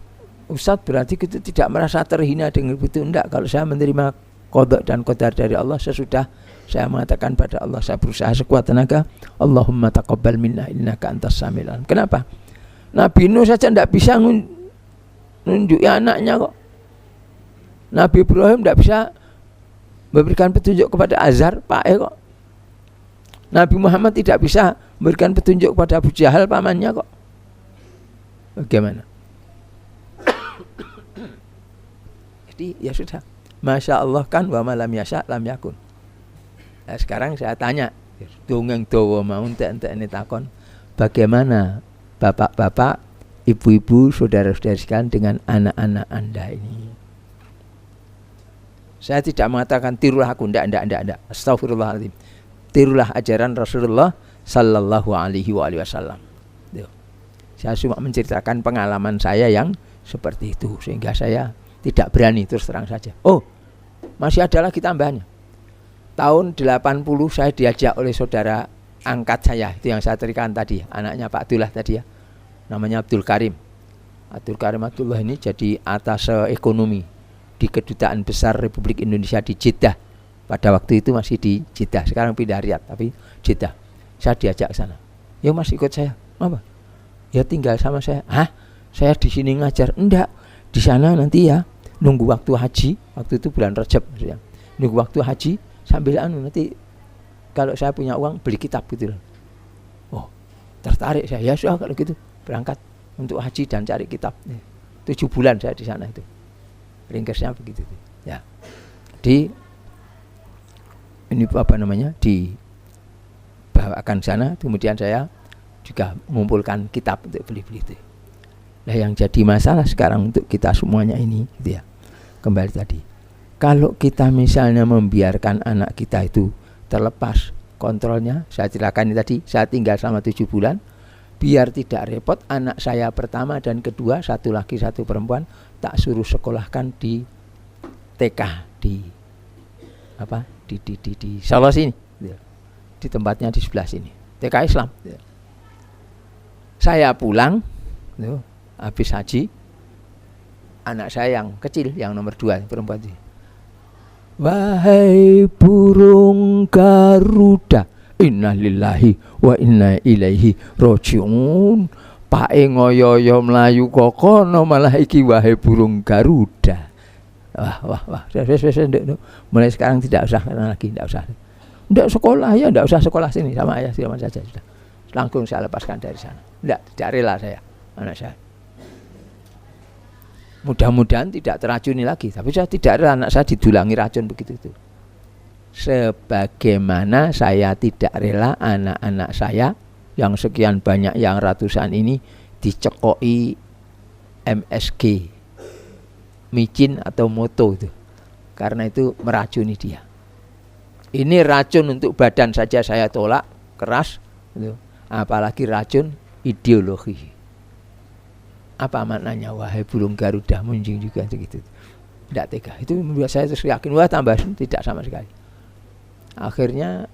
Ustadz berarti kita tidak merasa terhina dengan itu. Enggak, kalau saya menerima qada dan qadar dari Allah sesudah saya mengatakan pada Allah, saya berusaha sekuat tenaga, Allahumma taqabbal minna innaka antas samiul alim. Kenapa? Nabi Nuh saja tidak bisa nunjuki anaknya kok. Nabi Ibrahim tidak bisa memberikan petunjuk kepada Azar, Pak kok. Nabi Muhammad tidak bisa memberikan petunjuk kepada Abu Jahal, pamannya kok. Bagaimana? Jadi ya sudah, Masya Allah kan, wa malam yasha lam yakun. Nah, sekarang saya tanya, dongeng dawa mau entek ini takon, bagaimana bapak-bapak, ibu-ibu, saudara-saudara sekalian dengan anak-anak Anda ini? Saya tidak mengatakan tirulah aku, enggak. Astagfirullahaladzim. Tirulah ajaran Rasulullah Sallallahu Alaihi Wasallam. Saya cuma menceritakan pengalaman saya yang seperti itu, sehingga saya tidak berani terus terang saja. Oh, masih ada lagi tambahannya. Tahun 80 saya diajak oleh saudara angkat saya, itu yang saya ceritakan tadi, anaknya Pak Abdullah tadi ya, namanya Abdul Karim. Abdul Karim Abdullah ini jadi atase ekonomi di Kedutaan Besar Republik Indonesia di Jeddah. Pada waktu itu masih di Jeddah, sekarang pindah Riyadh, tapi Jeddah. Saya diajak ke sana. Ya Mas, ikut saya. Apa? Ya tinggal sama saya. Hah? Saya di sini ngajar? Enggak. Di sana nanti ya nunggu waktu haji. Waktu itu bulan Rajab maksudnya. Nunggu waktu haji sambil nanti kalau saya punya uang beli kitab gitu loh. Oh, tertarik saya. Ya sudah kalau gitu berangkat untuk haji dan cari kitab. 7 bulan saya di sana itu. Ringkasnya begitu. Ya. Di ini apa namanya? Dibawakan sana, kemudian saya juga mengumpulkan kitab untuk beli-beli itu. Nah, yang jadi masalah sekarang untuk kita semuanya ini gitu ya. Kembali tadi, kalau kita misalnya membiarkan anak kita itu terlepas kontrolnya, saya ceritakan tadi, saya tinggal selama 7 bulan, biar tidak repot, anak saya pertama dan kedua, satu laki satu perempuan, tak suruh sekolahkan di TK di Solo sini, di tempatnya di sebelah sini, TK Islam. Saya pulang, habis haji, anak saya yang kecil, yang nomor 2 perempuan itu, wahai burung Garuda, inna lillahi wa inna ilaihi rajiun. Pae ngoyo-yo melayu kokono malah iki wahai burung Garuda. Wah. Mulai sekarang tidak usah lagi, tidak usah. Tidak sekolah ya, tidak usah sekolah sini sama ayah sama saja sudah. Langsung saya lepaskan dari sana. Tidak rela saya, anak saya. Mudah-mudahan tidak teracuni lagi, tapi saya tidak rela anak saya didulangi racun begitu itu. Sebagaimana saya tidak rela anak-anak saya yang sekian banyak, yang ratusan ini dicekoi MSG, micin atau moto itu, karena itu meracuni dia. Ini racun untuk badan saja saya tolak keras gitu. Apalagi racun ideologi. Apa maknanya wahai burung Garuda munjing juga begitu. Tidak tega. Itu membuat saya terus yakin, wah tambah tidak sama sekali. Akhirnya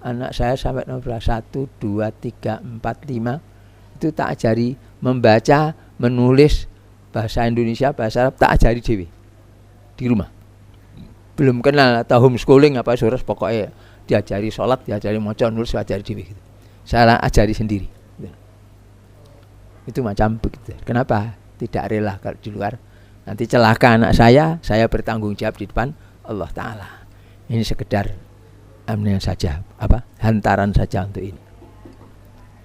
anak saya sampai nomor 1, 2, 3, 4, 5 itu tak ajari membaca, menulis bahasa Indonesia, bahasa Arab, tak ajari dewi di rumah. Belum kenal atau homeschooling apa suruh, pokoknya diajari sholat, diajari maca, nulis, diajari dewi gitu. Saya ajari sendiri. Itu macam begitu. Kenapa? Tidak rela kalau di luar nanti celaka anak saya bertanggung jawab di depan Allah Ta'ala. Ini sekedar saja, hantaran saja untuk ini.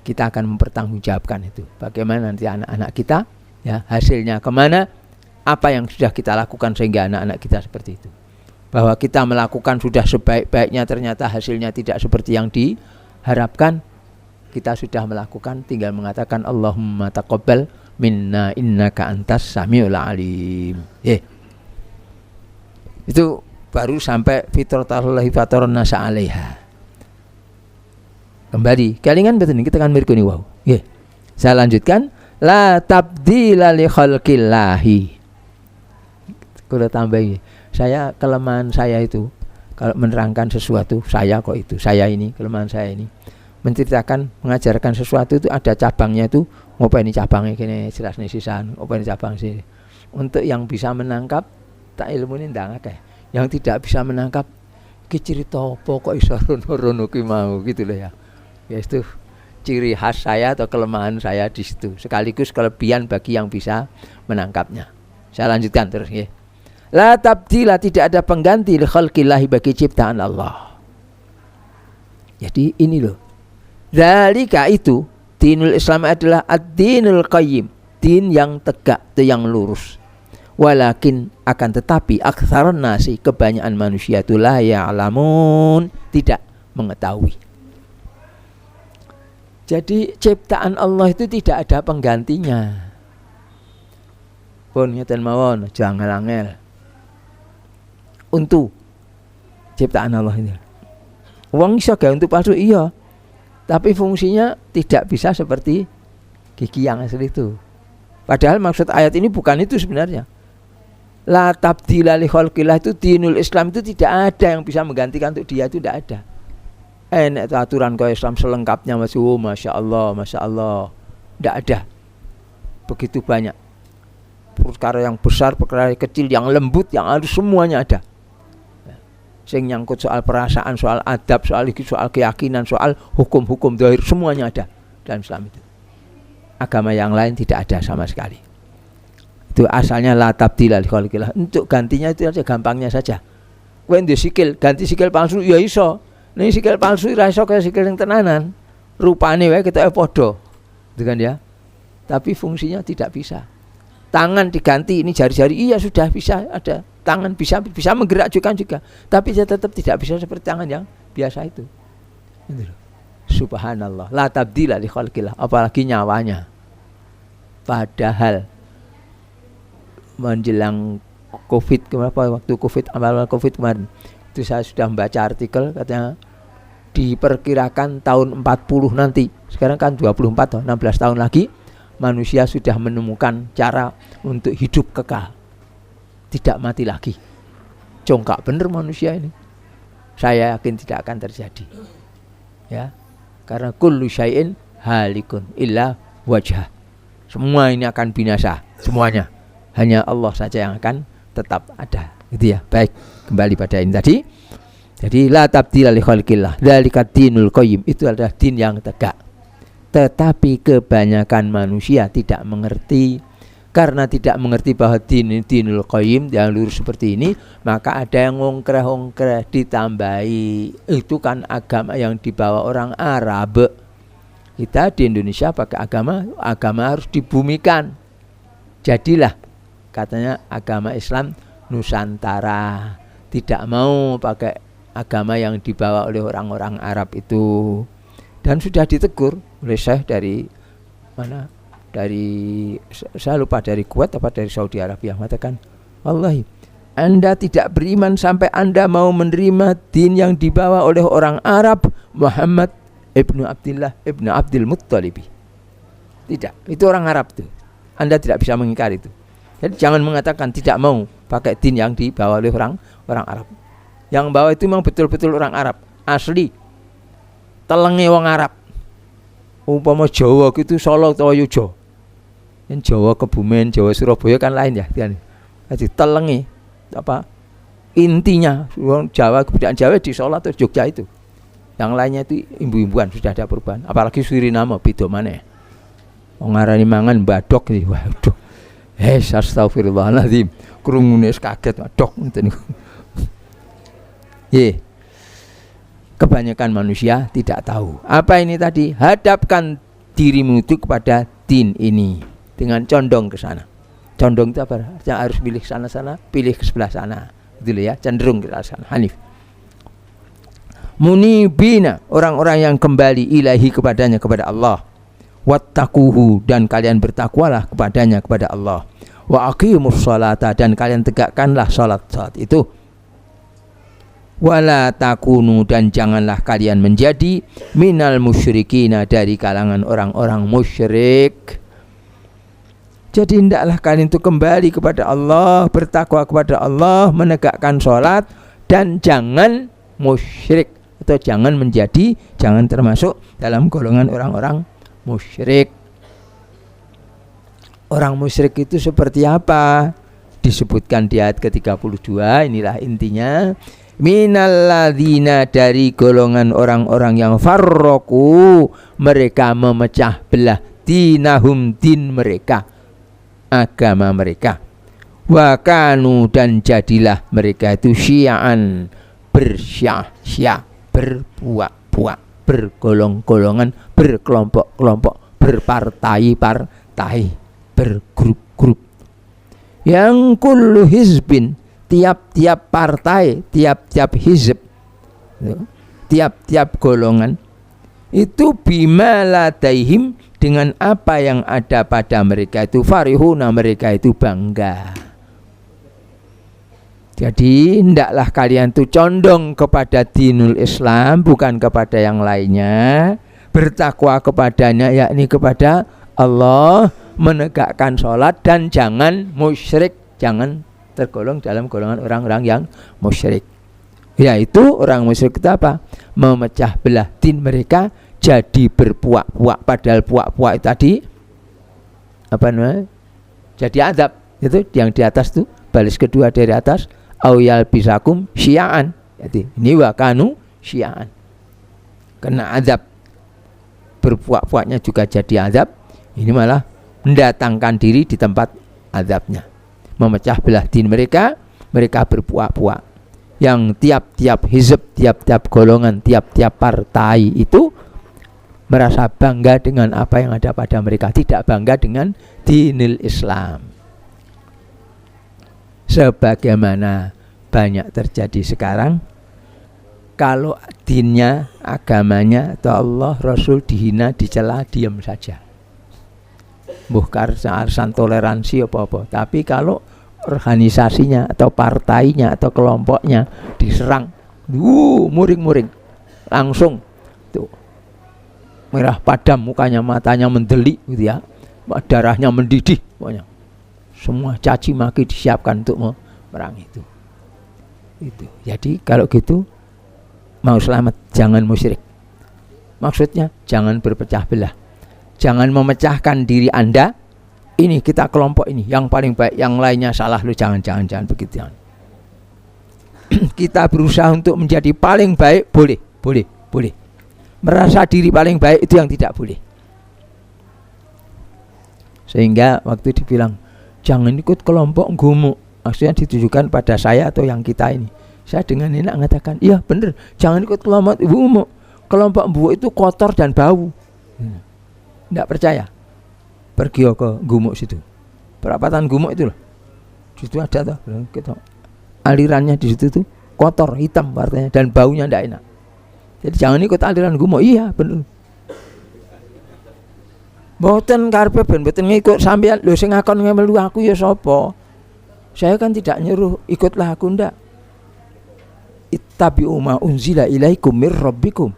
Kita akan mempertanggungjawabkan itu. Bagaimana nanti anak-anak kita, ya hasilnya kemana, apa yang sudah kita lakukan sehingga anak-anak kita seperti itu. Bahwa kita melakukan sudah sebaik-baiknya, ternyata hasilnya tidak seperti yang diharapkan. Kita sudah melakukan, tinggal mengatakan Allahumma taqabbal minna innaka antas samiul alim. Itu baru sampai fitratallahi fatarana sa'alaiha. Kembali kelingan betul kita kan mirkuni wow. Saya lanjutkan, la tabdila li khalqillahi. Kalau tambah ini, saya kelemahan saya itu kalau menerangkan sesuatu, saya ini kelemahan saya ini. Menceritakan, mengajarkan sesuatu itu ada cabangnya itu, ngopo ini cabangnya kene jelas nih sisan, ngopo ini cabang sini. Untuk yang bisa menangkap tak ilmu ini ndak akeh. yang tidak bisa menangkap ki cerita apa kok iso rono-rono ki mau gitu loh ya. Ya itu ciri khas saya atau kelemahan saya di situ, sekaligus kelebihan bagi yang bisa menangkapnya. Saya lanjutkan terus ya. La tabdila, tidak ada pengganti li khalqillahi bagi ciptaan Allah. Jadi ini loh. Dzalika itu dinul Islam adalah ad-dinul qayyim, din yang tegak, yang lurus. Walakin akan tetapi aktsarun nasi, kebanyakan manusia itu la ya'lamun, tidak mengetahui. Jadi ciptaan Allah itu tidak ada penggantinya. Pun ngeten mawon, jangan angel. Untuk ciptaan Allah ini. Uang iso gawe untuk palsu iya. Tapi fungsinya tidak bisa seperti gigi yang asli itu. Padahal maksud ayat ini bukan itu sebenarnya. La tabdila li khalqillah, itu dinul Islam itu tidak ada yang bisa menggantikan untuk dia, itu tidak ada. Enak aturan kau Islam selengkapnya masih, oh, masya Allah, tidak ada. Begitu banyak perkara yang besar, perkara yang kecil, yang lembut, yang halus, semuanya ada. Sing nyangkut soal perasaan, soal adab, soal keyakinan, soal hukum-hukum zahir, semuanya ada dalam Islam itu. Agama yang lain tidak ada sama sekali. Itu asalnya la tabdila li khalqillah. Untuk gantinya itu aja gampangnya saja. Kowe ndek sikil, ganti sikil palsu ya iso. Ning sikil palsu ora iso kaya sikil sing tenanan. Rupane wae ketoke padha. Gitu kan ya. Tapi fungsinya tidak bisa. Tangan diganti, ini jari-jari iya sudah bisa ada. Tangan bisa menggerakkan juga. Tapi dia tetap tidak bisa seperti tangan yang biasa itu. Subhanallah, la tabdila li khalqillah, apalagi nyawanya. Padahal menjelang Covid, waktu awal Covid kemarin, itu saya sudah membaca artikel katanya diperkirakan tahun 40 nanti. Sekarang kan 24, 16 tahun lagi manusia sudah menemukan cara untuk hidup kekal, tidak mati lagi. Congkak bener manusia ini. Saya yakin tidak akan terjadi. Ya. Karena kullu syai'in halikun illa wajhah. Semua ini akan binasa, semuanya. Hanya Allah saja yang akan tetap ada. Gitu ya. Baik, kembali pada ini tadi. Jadi la tabdila li khalqillah, dzalika dinul qayyim, itu adalah din yang tegak. Tetapi kebanyakan manusia tidak mengerti. Karena tidak mengerti bahwa dinul qayyim yang lurus seperti ini, maka ada yang ngongkreh-ngongkreh ditambahi. Itu kan agama yang dibawa orang Arab. Kita di Indonesia pakai agama harus dibumikan. Jadilah katanya agama Islam Nusantara. Tidak mau pakai agama yang dibawa oleh orang-orang Arab itu. Dan sudah ditegur oleh Syekh dari mana? Dari saya lupa, dari Kuwait apa dari Saudi Arabia, mengatakan, wallahi, Anda tidak beriman sampai Anda mau menerima din yang dibawa oleh orang Arab, Muhammad ibnu Abdullah ibnu Abdul Muttalib. Tidak, itu orang Arab tuh. Anda tidak bisa mengingkari itu. Jadi jangan mengatakan tidak mau pakai din yang dibawa oleh orang Arab. Yang bawa itu memang betul-betul orang Arab asli. Telenge wong Arab. Umpama Jawa gitu Solo atau Yojo. Yang Jawa Kebumen, Jawa Surabaya kan lain ya. Jadi telenge apa intinya Jawa, kebudayaan Jawa di Solo atau Jogja itu. Yang lainnya itu imbu-imbuan, sudah ada perubahan. Apalagi Suriname beda maneh. Wong ngarani mangan mbadok iki. Waduh. Astagfirullahaladzim. Krungune kaget waduh ngoten niku. Ye. Kebanyakan manusia tidak tahu. Apa ini tadi? Hadapkan dirimu itu kepada din ini dengan condong ke sana. Condong itu apa? Artinya harus pilih sana-sana, pilih ke sebelah sana. Gitu ya, cenderung ke sana. Hanif. Munibina, orang-orang yang kembali ilahi kepadanya, kepada Allah. Wattaquhu, dan kalian bertakwalah kepadanya, kepada Allah. Wa aqimus sholata, dan kalian tegakkanlah salat itu. Wala takunu, dan janganlah kalian menjadi minal musyrikina, dari kalangan orang-orang musyrik. Jadi hendaklah kalian itu kembali kepada Allah, bertakwa kepada Allah, menegakkan sholat, dan jangan musyrik, atau jangan termasuk dalam golongan orang-orang musyrik. Orang musyrik itu seperti apa? disebutkan di ayat ke-32. Inilah intinya. Minalladzina, dari golongan orang-orang yang farroku, mereka memecah belah, dinahum, din mereka, agama mereka, wakanu, dan jadilah mereka itu syi'an, bersyah-syah, berbuak-buak, bergolong-golongan, berkelompok-kelompok, berpartai-partai, bergrup-grup. Yang kullu hizbin, tiap-tiap partai, tiap-tiap hizb, tiap-tiap golongan itu bima ladaihim, dengan apa yang ada pada mereka itu farihuna, mereka itu bangga. Jadi hendaklah kalian tuh condong kepada dinul Islam, bukan kepada yang lainnya, bertakwa kepadanya, yakni kepada Allah, menegakkan sholat, dan jangan musyrik, jangan tergolong dalam golongan orang-orang yang musyrik. Yaitu orang musyrik itu apa? Memecah belah din mereka jadi berpuak-puak, padahal puak-puak itu tadi apa namanya? Jadi azab. Itu yang di atas tuh, baris kedua dari atas, awyal bisakum syi'an. Jadi ini wakanu syi'an. Kena azab, berpuak-puaknya juga jadi azab. Ini malah mendatangkan diri di tempat azabnya. Memecah belah din mereka, mereka berpuak-puak. Yang tiap-tiap hizb, tiap-tiap golongan, tiap-tiap partai itu merasa bangga dengan apa yang ada pada mereka, tidak bangga dengan dinil Islam. Sebagaimana banyak terjadi sekarang, kalau dinnya, agamanya atau Allah, Rasul dihina, dicela, diam saja. Bukan alasan toleransi apa-apa. Tapi kalau organisasinya atau partainya atau kelompoknya diserang, muring-muring, langsung tuh merah padam mukanya, matanya mendelik gitu ya, darahnya mendidih, pokoknya semua caci maki disiapkan untuk memerangi itu. Jadi kalau gitu mau selamat jangan musyrik. Maksudnya jangan berpecah belah, jangan memecahkan diri Anda. Ini kita kelompok ini yang paling baik, yang lainnya salah, lu jangan begitu. Kita berusaha untuk menjadi paling baik, boleh. Merasa diri paling baik itu yang tidak boleh. Sehingga waktu dibilang jangan ikut kelompok gumuk, maksudnya ditujukan pada saya atau yang kita ini. Saya dengan enak mengatakan, iya benar, jangan ikut kelompok gumuk. Kelompok gumuk itu kotor dan bau. Tidak percaya? Pergi ke gumuk situ, perapatan gumuk itu loh. Di situ ada tuh, kita alirannya di situ tuh kotor, hitam warnanya, dan baunya tidak enak. Jadi jangan ikut aliran gumuk. Iya bener. Mboten karepe ben mboten ngikut sampean. Lho sing ngakon ngemelu aku ya sapa? Saya kan tidak nyuruh ikutlah aku, ndak. Ittabi'u ma unzila ilaikum mir rabbikum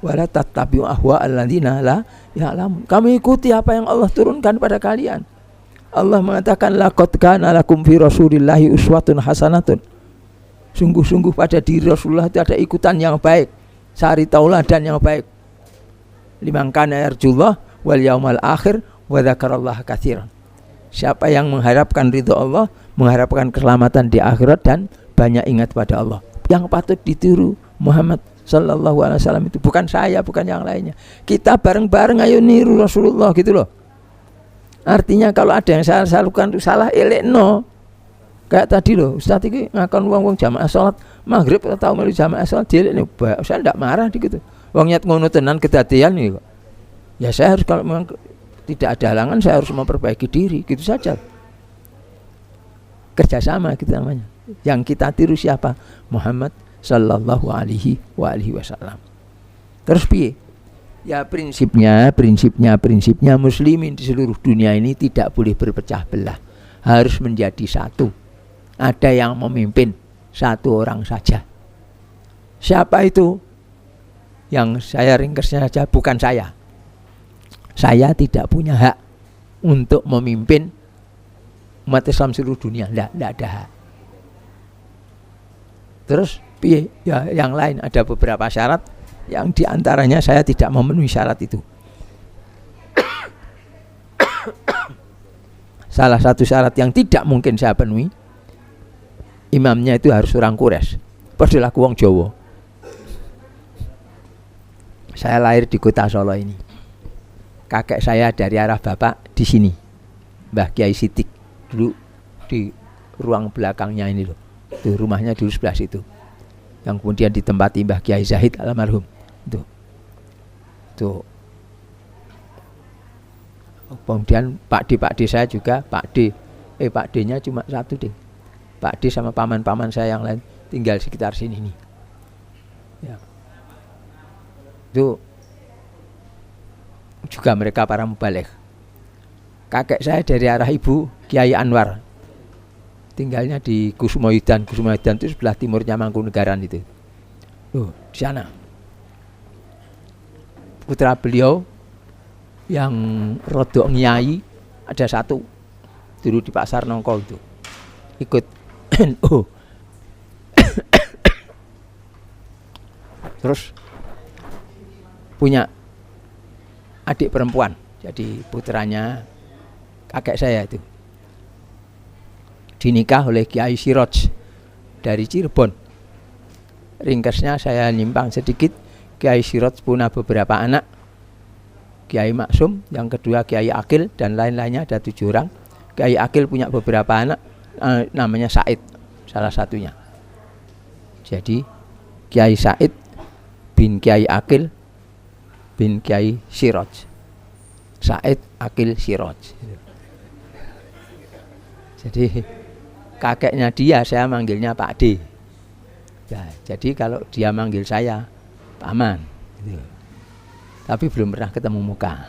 wa la tattabi'u ahwa alladziina la ya'lamun. Kami ikuti apa yang Allah turunkan pada kalian. Allah mengatakan laqad kana lakum fi rasulillahi uswatun hasanatun. Sungguh-sungguh pada diri Rasulullah itu ada ikutan yang baik, sari tauladan yang baik. Liman kana yarjullah wal yaumal akhir wa dzakarallaha katsiran. Siapa yang mengharapkan ridho Allah, mengharapkan keselamatan di akhirat, dan banyak ingat pada Allah. Yang patut ditiru Muhammad sallallahu alaihi wasallam itu bukan saya, bukan yang lainnya. Kita bareng-bareng ayo niru Rasulullah gitu loh. Artinya kalau ada yang saya lakukan itu salah, elekno. Kayak tadi loh, Ustaz ini ngakon wong-wong jamaah sholat maghrib atau melu jamaah sholat dielekno. Saya tidak marah gitu. Wong nyat ngono tenan kedadian nih kok. Ya saya harus, kalau memang tidak ada halangan, saya harus memperbaiki diri, gitu saja. Kerjasama kita namanya. Yang kita tiru siapa? Muhammad sallallahu alaihi wasallam. Terus piye? Ya prinsipnya muslimin di seluruh dunia ini tidak boleh berpecah belah, harus menjadi satu. Ada yang memimpin, satu orang saja. Siapa itu? Yang saya ringkasnya saja, bukan saya. Saya tidak punya hak untuk memimpin umat Islam seluruh dunia. Tidak ada hak. Terus piye? Ya yang lain ada beberapa syarat yang diantaranya saya tidak memenuhi syarat itu. Salah satu syarat yang tidak mungkin saya penuhi imamnya itu harus orang Quraisy. Padahal aku wong Jawa. Saya lahir di kota Solo ini. Kakek saya dari arah bapak di sini, Mbah Kiai Sidik, dulu di ruang belakangnya ini loh. Itu rumahnya dulu sebelah situ. Yang kemudian ditempati Mbah Kiai Zahid almarhum. Tuh. Kemudian Pak D saya juga, Pak D-nya cuma satu deh. Pak D sama paman-paman saya yang lain tinggal sekitar sini nih. Ya. Itu juga mereka para mubaligh. Kakek saya dari arah ibu Kiai Anwar, tinggalnya di Kusumayudan. Kusumayudan itu sebelah timurnya Mangkunegaran itu. Di sana. Putra beliau yang rodok nyai ada satu dulu di pasar Nongko itu ikut NU. Terus punya adik perempuan, jadi putranya kakek saya itu dinikah oleh Kiai Siroj dari Cirebon. Ringkasnya saya nyimpang sedikit, Kiai Siroj punya beberapa anak, Kiai Maksum, yang kedua Kiai Akil, dan lain-lainnya ada 7 orang. Kiai Akil punya beberapa anak, namanya Said salah satunya. Jadi Kiai Said bin Kiai Akil bin Kiai Siroj. Said Akil Siroj. Jadi kakeknya dia saya manggilnya Pak D. Ya, jadi kalau dia manggil saya paman gitu. Tapi belum pernah ketemu muka.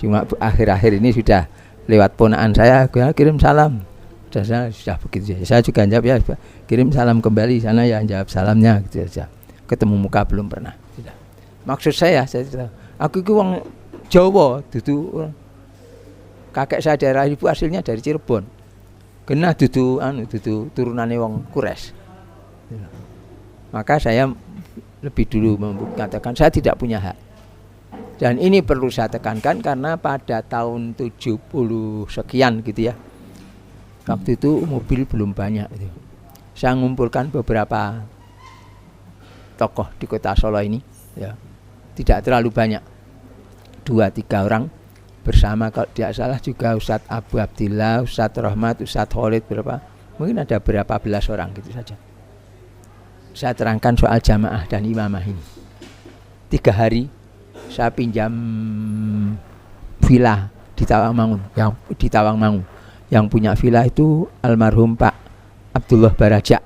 Cuma akhir-akhir ini sudah lewat ponakan saya kirim salam. Sudah begitu saja. Saya juga jawab ya, kirim salam kembali sana ya, jawab salamnya gitu saja. Ketemu muka belum pernah. Sudah. Maksud saya aku itu wong Jawa, dudu kakek saya daerah ibu aslinya dari Cirebon. Kena dudu turunane wong Quraisy. Maka saya lebih dulu mengatakan saya tidak punya hak. Dan ini perlu saya tekankan karena pada tahun 70 sekian gitu ya, waktu itu mobil belum banyak gitu. Saya mengumpulkan beberapa tokoh di kota Solo ini ya, tidak terlalu banyak, 2-3 orang bersama, kalau tidak salah juga Ustadz Abu Abdillah, Ustadz Rahmat, Ustadz Khalid, berapa, mungkin ada berapa belas orang gitu saja. Saya terangkan soal jamaah dan imamah ini. 3 hari saya pinjam villa di Tawangmangu, yang punya villa itu almarhum Pak Abdullah Baraja.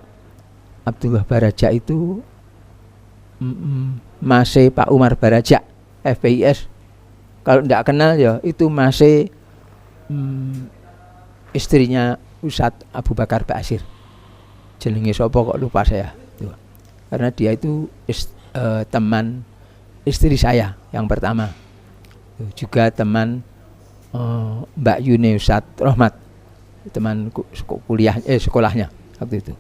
Abdullah Baraja itu masih Pak Umar Baraja FPIS. Kalau tidak kenal ya itu masih istrinya Ustadz Abu Bakar Basir. Jenenge sopo kok lupa saya. Karena dia itu teman istri saya yang pertama, juga teman Mbak Yuni Ustadz Rahmat, teman sekolahnya waktu itu.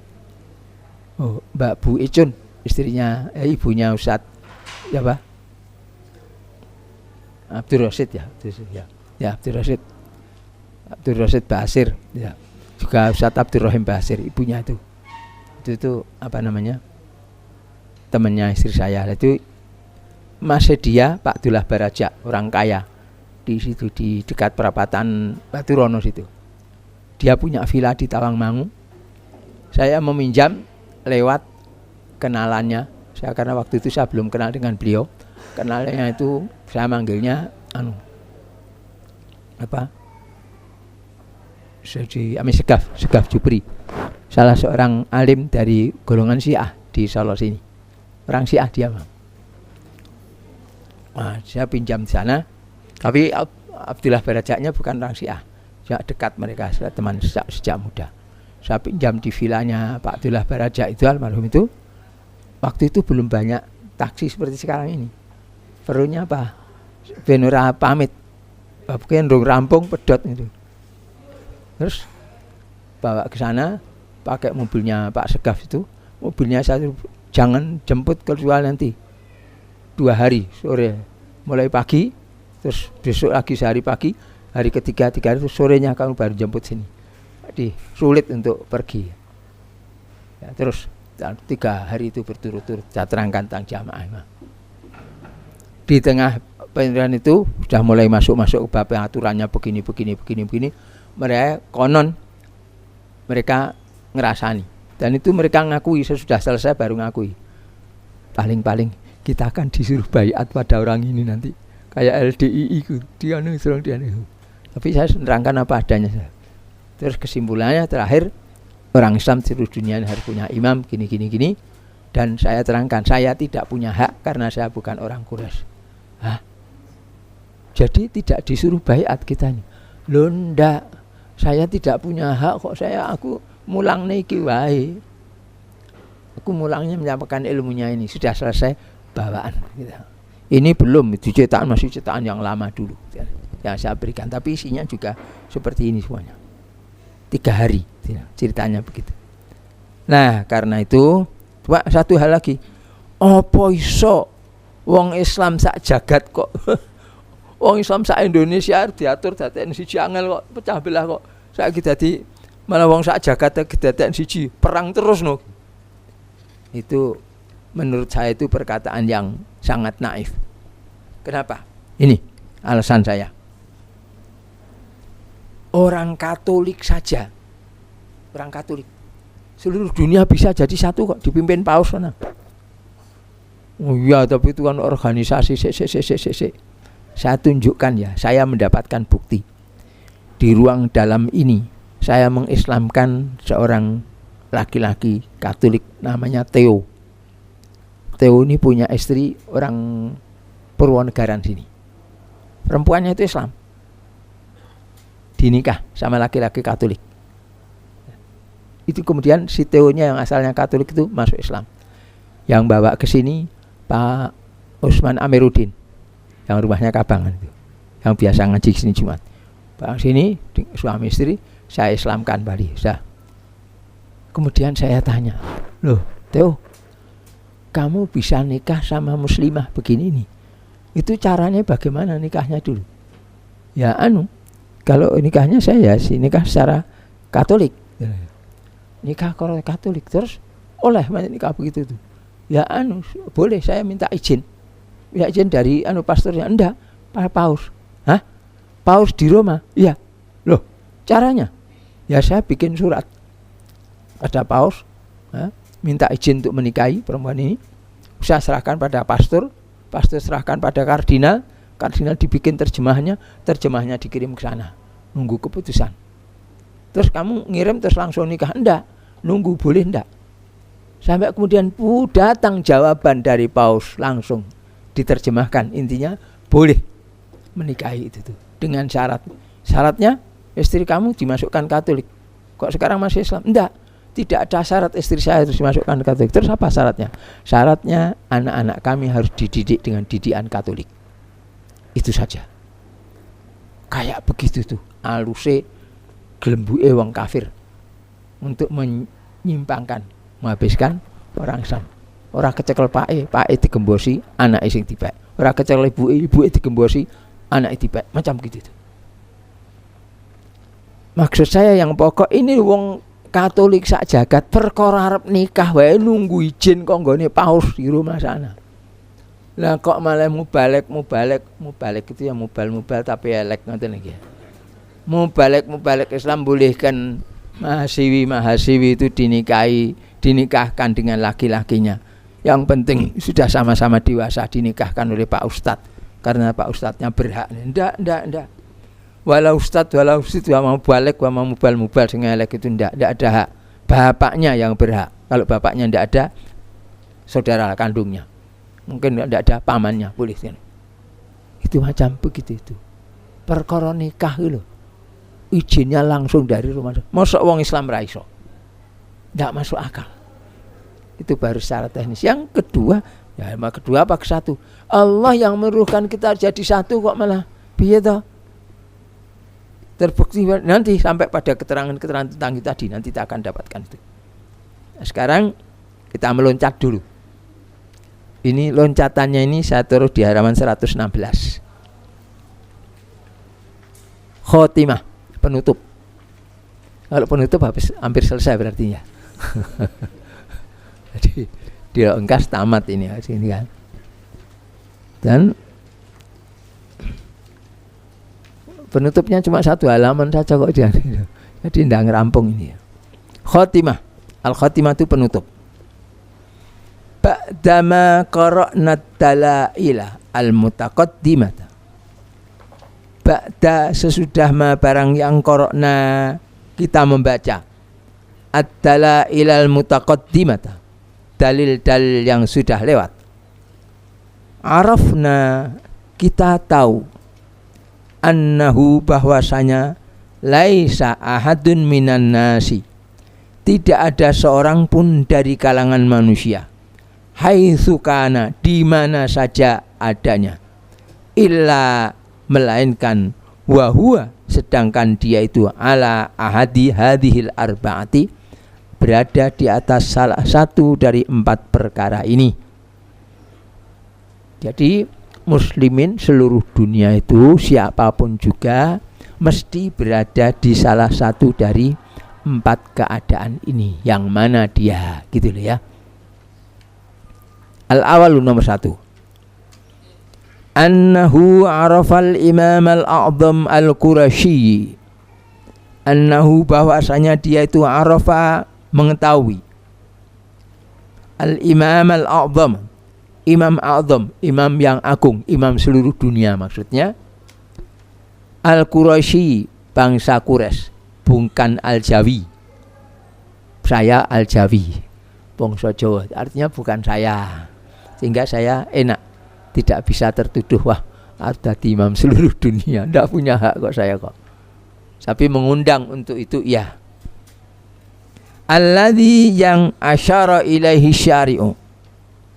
Mbak Bu Icun, istrinya ibunya Ustadz siapa? Abdul Rasid ya, Abdul Rasid Basir ya. Juga Ustadz Abdul Rahim Basir, ibunya itu apa namanya? Temannya istri saya. Itu masih dia Pak Abdullah Baraja, orang kaya di situ di dekat perapatan Batu Rono situ. Dia punya villa di Tawangmangu. Saya meminjam lewat kenalannya. Saya karena waktu itu saya belum kenal dengan beliau. Kenalannya itu saya manggilnya Segaf Jupri, salah seorang alim dari golongan Syiah di Solo sini. Orang Syiah dia. Saya pinjam di sana. Tapi Abdullah Barajanya bukan orang Syiah. Saya dekat mereka, saya teman sejak muda. Saya pinjam di villanya Pak Abdullah Baraja itu, almarhum itu. Waktu itu belum banyak taksi seperti sekarang ini. Perlunya apa? Benora pamit. Bapak dong rampung pedot itu. Terus bawa ke sana pakai mobilnya Pak Segaf itu. Mobilnya saya jangan jemput kecuali nanti 2 hari sore, mulai pagi, terus besok lagi sehari pagi, hari ketiga itu sorenya kamu baru jemput sini. Jadi sulit untuk pergi. Ya, terus 3 hari itu berturut-turut saya terangkan tentang jamaah. Di tengah penelitian itu sudah mulai masuk ke bab aturannya begini. Mereka konon mereka ngerasani, dan itu mereka ngakui sesudah selesai baru ngakui. Paling kita akan disuruh baiat pada orang ini nanti kayak LDII itu dia. Tapi saya menerangkan apa adanya. Terus kesimpulannya terakhir, orang Islam seluruh dunia harus punya imam gini. Dan saya terangkan, saya tidak punya hak karena saya bukan orang Quraisy. Jadi tidak disuruh baiat kita nih. Loh ndak, saya tidak punya hak kok, aku mulang niki wae. Aku mulangnya menyampaikan ilmunya ini, sudah selesai bawaan gitu. Ini belum dicetakan, masih cetakan yang lama dulu yang saya berikan, tapi isinya juga seperti ini semuanya. 3 hari ceritanya begitu. Nah, karena itu satu hal lagi, opo iso wong Islam sak jagat kok wong Islam sak Indonesia diatur daten siji angel kok pecah belah kok saiki dadi malah wong sak jagat daten siji perang terus no. Itu menurut saya itu perkataan yang sangat naif. Kenapa? Ini alasan saya. Orang Katolik saja, orang Katolik seluruh dunia bisa jadi satu kok, dipimpin paus sana. Oh iya, tapi itu kan organisasi. Saya tunjukkan ya, saya mendapatkan bukti. Di ruang dalam ini saya mengislamkan seorang laki-laki Katolik namanya Theo. Theo ini punya istri orang Purwonegaraan sini. Perempuannya itu Islam. Dinikah sama laki-laki Katolik. Itu kemudian si Theo-nya yang asalnya Katolik itu masuk Islam. Yang bawa ke sini Pak Usman Amiruddin, yang rumahnya Kabangan itu, yang biasa ngaji sini Jumat. Pak sini suami istri saya Islamkan Bali. Sudah. Kemudian saya tanya, loh Theo, kamu bisa nikah sama muslimah begini nih, itu caranya bagaimana nikahnya dulu? Ya kalau nikahnya saya sih nikah secara Katolik, nikah Katolik terus oleh nikah begitu tuh. Ya boleh saya minta izin, dari pastornya. Enggak, Pak Paus. Paus di Roma? Iya. Loh caranya? Ya saya bikin surat pada Paus, minta izin untuk menikahi perempuan ini. Saya serahkan pada pastor serahkan pada kardinal dibikin terjemahnya dikirim ke sana, nunggu keputusan. Terus kamu ngirim terus langsung nikah? Enggak, nunggu boleh enggak? Sampai kemudian datang jawaban dari Paus langsung diterjemahkan, intinya boleh menikahi itu tuh, dengan syaratnya istri kamu dimasukkan Katolik. Kok sekarang masih Islam? Enggak, tidak ada syarat istri saya harus dimasukkan Katolik. Terus apa syaratnya? Syaratnya anak-anak kami harus dididik dengan didikan Katolik. Itu saja. Kayak begitu tuh aluse gelembue wong kafir untuk menyimpangkan, menghabiskan orang Islam. Orang kecekel pake digembosi, anak sing dipek. Orang kecekel ibuke digembosi, anak dipek. Macam gitu tuh. Maksud saya yang pokok ini wong Katolik sak jagat perkara arep nikah wae nunggu izin kok nggone Paus di rumah sana. Lah kok malah mubalek itu ya mubal tapi elek ngoten iki. Mubalek Islam bolehkan mahasiwi itu dinikahkan dengan laki-lakinya. Yang penting sudah sama-sama dewasa dinikahkan oleh Pak Ustadz karena Pak Ustadznya berhak. Ndak. Walau Ustadz mau balik mau mubal sing elek itu ndak ada hak. Bapaknya yang berhak. Kalau bapaknya ndak ada, saudara kandungnya. Mungkin ndak ada pamannya, boleh. Itu macam begitu itu. Perkara nikah lho. Izinnya langsung dari rumah. Mosok wong Islam ra iso. Ndak masuk akal. Itu baru syarat teknis. Yang kedua apa ke satu? Allah yang menyuruhkan kita jadi satu kok malah piye toh? Terbukti nanti sampai pada keterangan tentang itu tadi, nanti kita akan dapatkan itu. Nah, sekarang kita meloncat dulu. Ini loncatannya ini saya taruh di halaman 116. Khotimah, penutup. Kalau penutup habis hampir selesai berarti ya. Di Engkas tamat ini kan. Dan penutupnya cuma 1 halaman saja kok dia. Jadi tidak ngerampung ini. Khotimah. Al-khotimah itu penutup. Ba'dama qara'na dalaila al-mutaqaddimata. Ba'da sesudah ma barang yang qara'na kita membaca ad-dalail al-mutaqaddimata, dalil-dalil yang sudah lewat. Arafna, kita tahu, annahu bahwasanya laisa ahadun minan nasi, tidak ada seorang pun dari kalangan manusia, haitsu kana, di mana saja adanya, illa melainkan wa huwa, sedangkan dia itu ala ahadi hadhil arbaati, berada di atas salah satu dari 4 perkara ini. Jadi muslimin seluruh dunia itu siapapun juga mesti berada di salah satu dari 4 keadaan ini. Yang mana dia, gitu loh ya. Al-awalu, nomor 1. Annahu arafal imam al-a'zam al-Qurashi. Annahu, bahwasanya dia itu arafa, mengetahui, al-imam al-a'zam, imam a'zam, imam yang agung, imam seluruh dunia maksudnya, al-Qurashi, bangsa Quraisy, bukan al-Jawi. Saya al-Jawi, bangsa Jawa, artinya bukan saya, sehingga saya enak, tidak bisa tertuduh wah ada di imam seluruh dunia, tidak punya hak kok saya kok. Tapi mengundang untuk itu ya. Alladzi yang asyara ilaihi syari'u,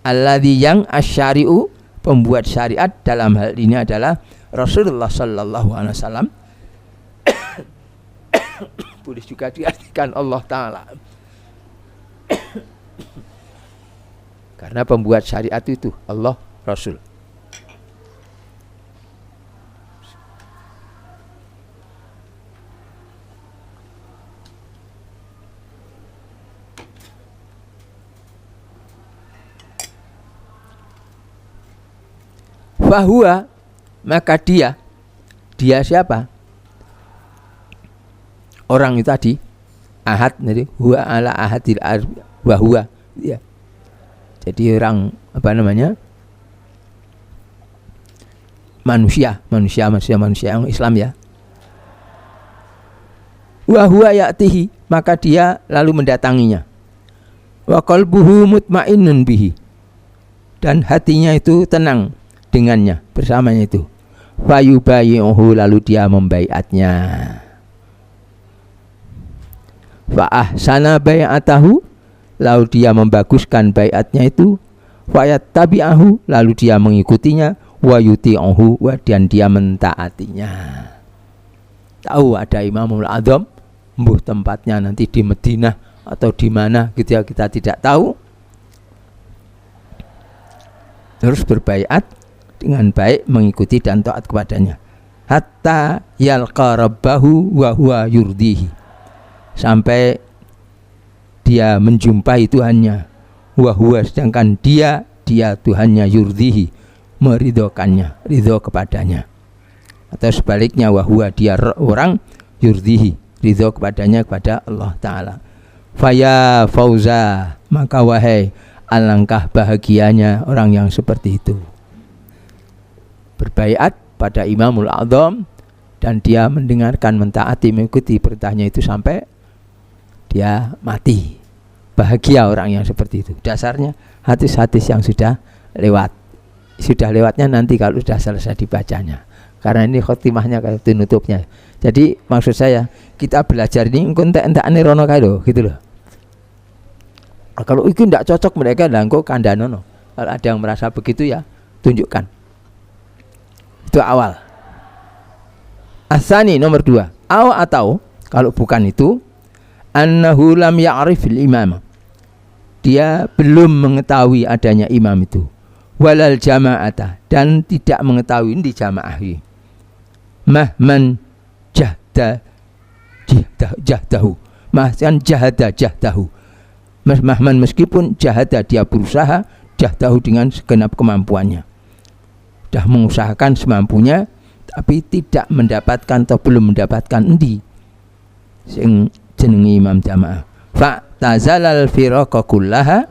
alladzi yang asyari'u, pembuat syariat dalam hal ini adalah Rasulullah sallallahu alaihi wasallam. Boleh juga diartikan Allah Ta'ala. Karena pembuat syariat itu Allah, Rasul. Fahuwa, maka dia siapa? Orang itu tadi, ahad, jadi huwa ala ahadil wahwa, ya. Jadi orang apa namanya? Manusia yang Islam ya. Wahwa ya'tihi, maka dia lalu mendatanginya. Wa qalbuhu mutmainnun bihi, dan hatinya itu tenang dengannya, bersamanya itu. Fayubayi'uhu, lalu dia membaiatnya. Fa ahsana bai'atahu, lalu dia membaguskan baiatnya itu. Fayattabi'ahu, lalu dia mengikutinya. Wa yuti'uhu, dan dia mentaatinya. Tahu ada Imamul Adzam, mbuh tempatnya nanti di Madinah atau di mana gitu ya, kita tidak tahu. Terus berbaiat dengan baik, mengikuti dan taat kepadanya. Hatta yalqa rabbahu wa huwa yurdihi, sampai dia menjumpai Tuhannya. Wa huwa, sedangkan dia Tuhannya yurdihi, meridhokannya, ridho kepadanya. Atau sebaliknya, wa huwa, dia orang yurdihi, ridho kepadanya, kepada Allah Ta'ala. Faya fauza, maka wahai alangkah bahagianya orang yang seperti itu. Berbaiat pada Imamul Adzam dan dia mendengarkan, mentaati, mengikuti perintahnya itu sampai dia mati. Bahagia orang yang seperti itu. Dasarnya hadis-hadis yang sudah lewat. Sudah lewatnya nanti kalau sudah selesai dibacanya. Karena ini khotimahnya kayak penutupnya. Jadi maksud saya, kita belajar ini entek-entekane rono kae lho, gitu loh. Kalau itu tidak cocok mereka langko kandanono. Kalau ada yang merasa begitu ya tunjukkan. Itu awal. Asani, nomor 2. Atau kalau bukan itu, annahu lam ya'rifil imam, dia belum mengetahui adanya imam itu. Walal jama'ata, dan tidak mengetahui di jama'ah. Mahman jahdahu, mahsan jahdahu, meskipun jahada dia berusaha jahdahu dengan segenap kemampuannya, sudah mengusahakan semampunya tapi tidak mendapatkan atau belum mendapatkan endi sing jenengi imam jamaah. Fa tazalal firqa kullaha,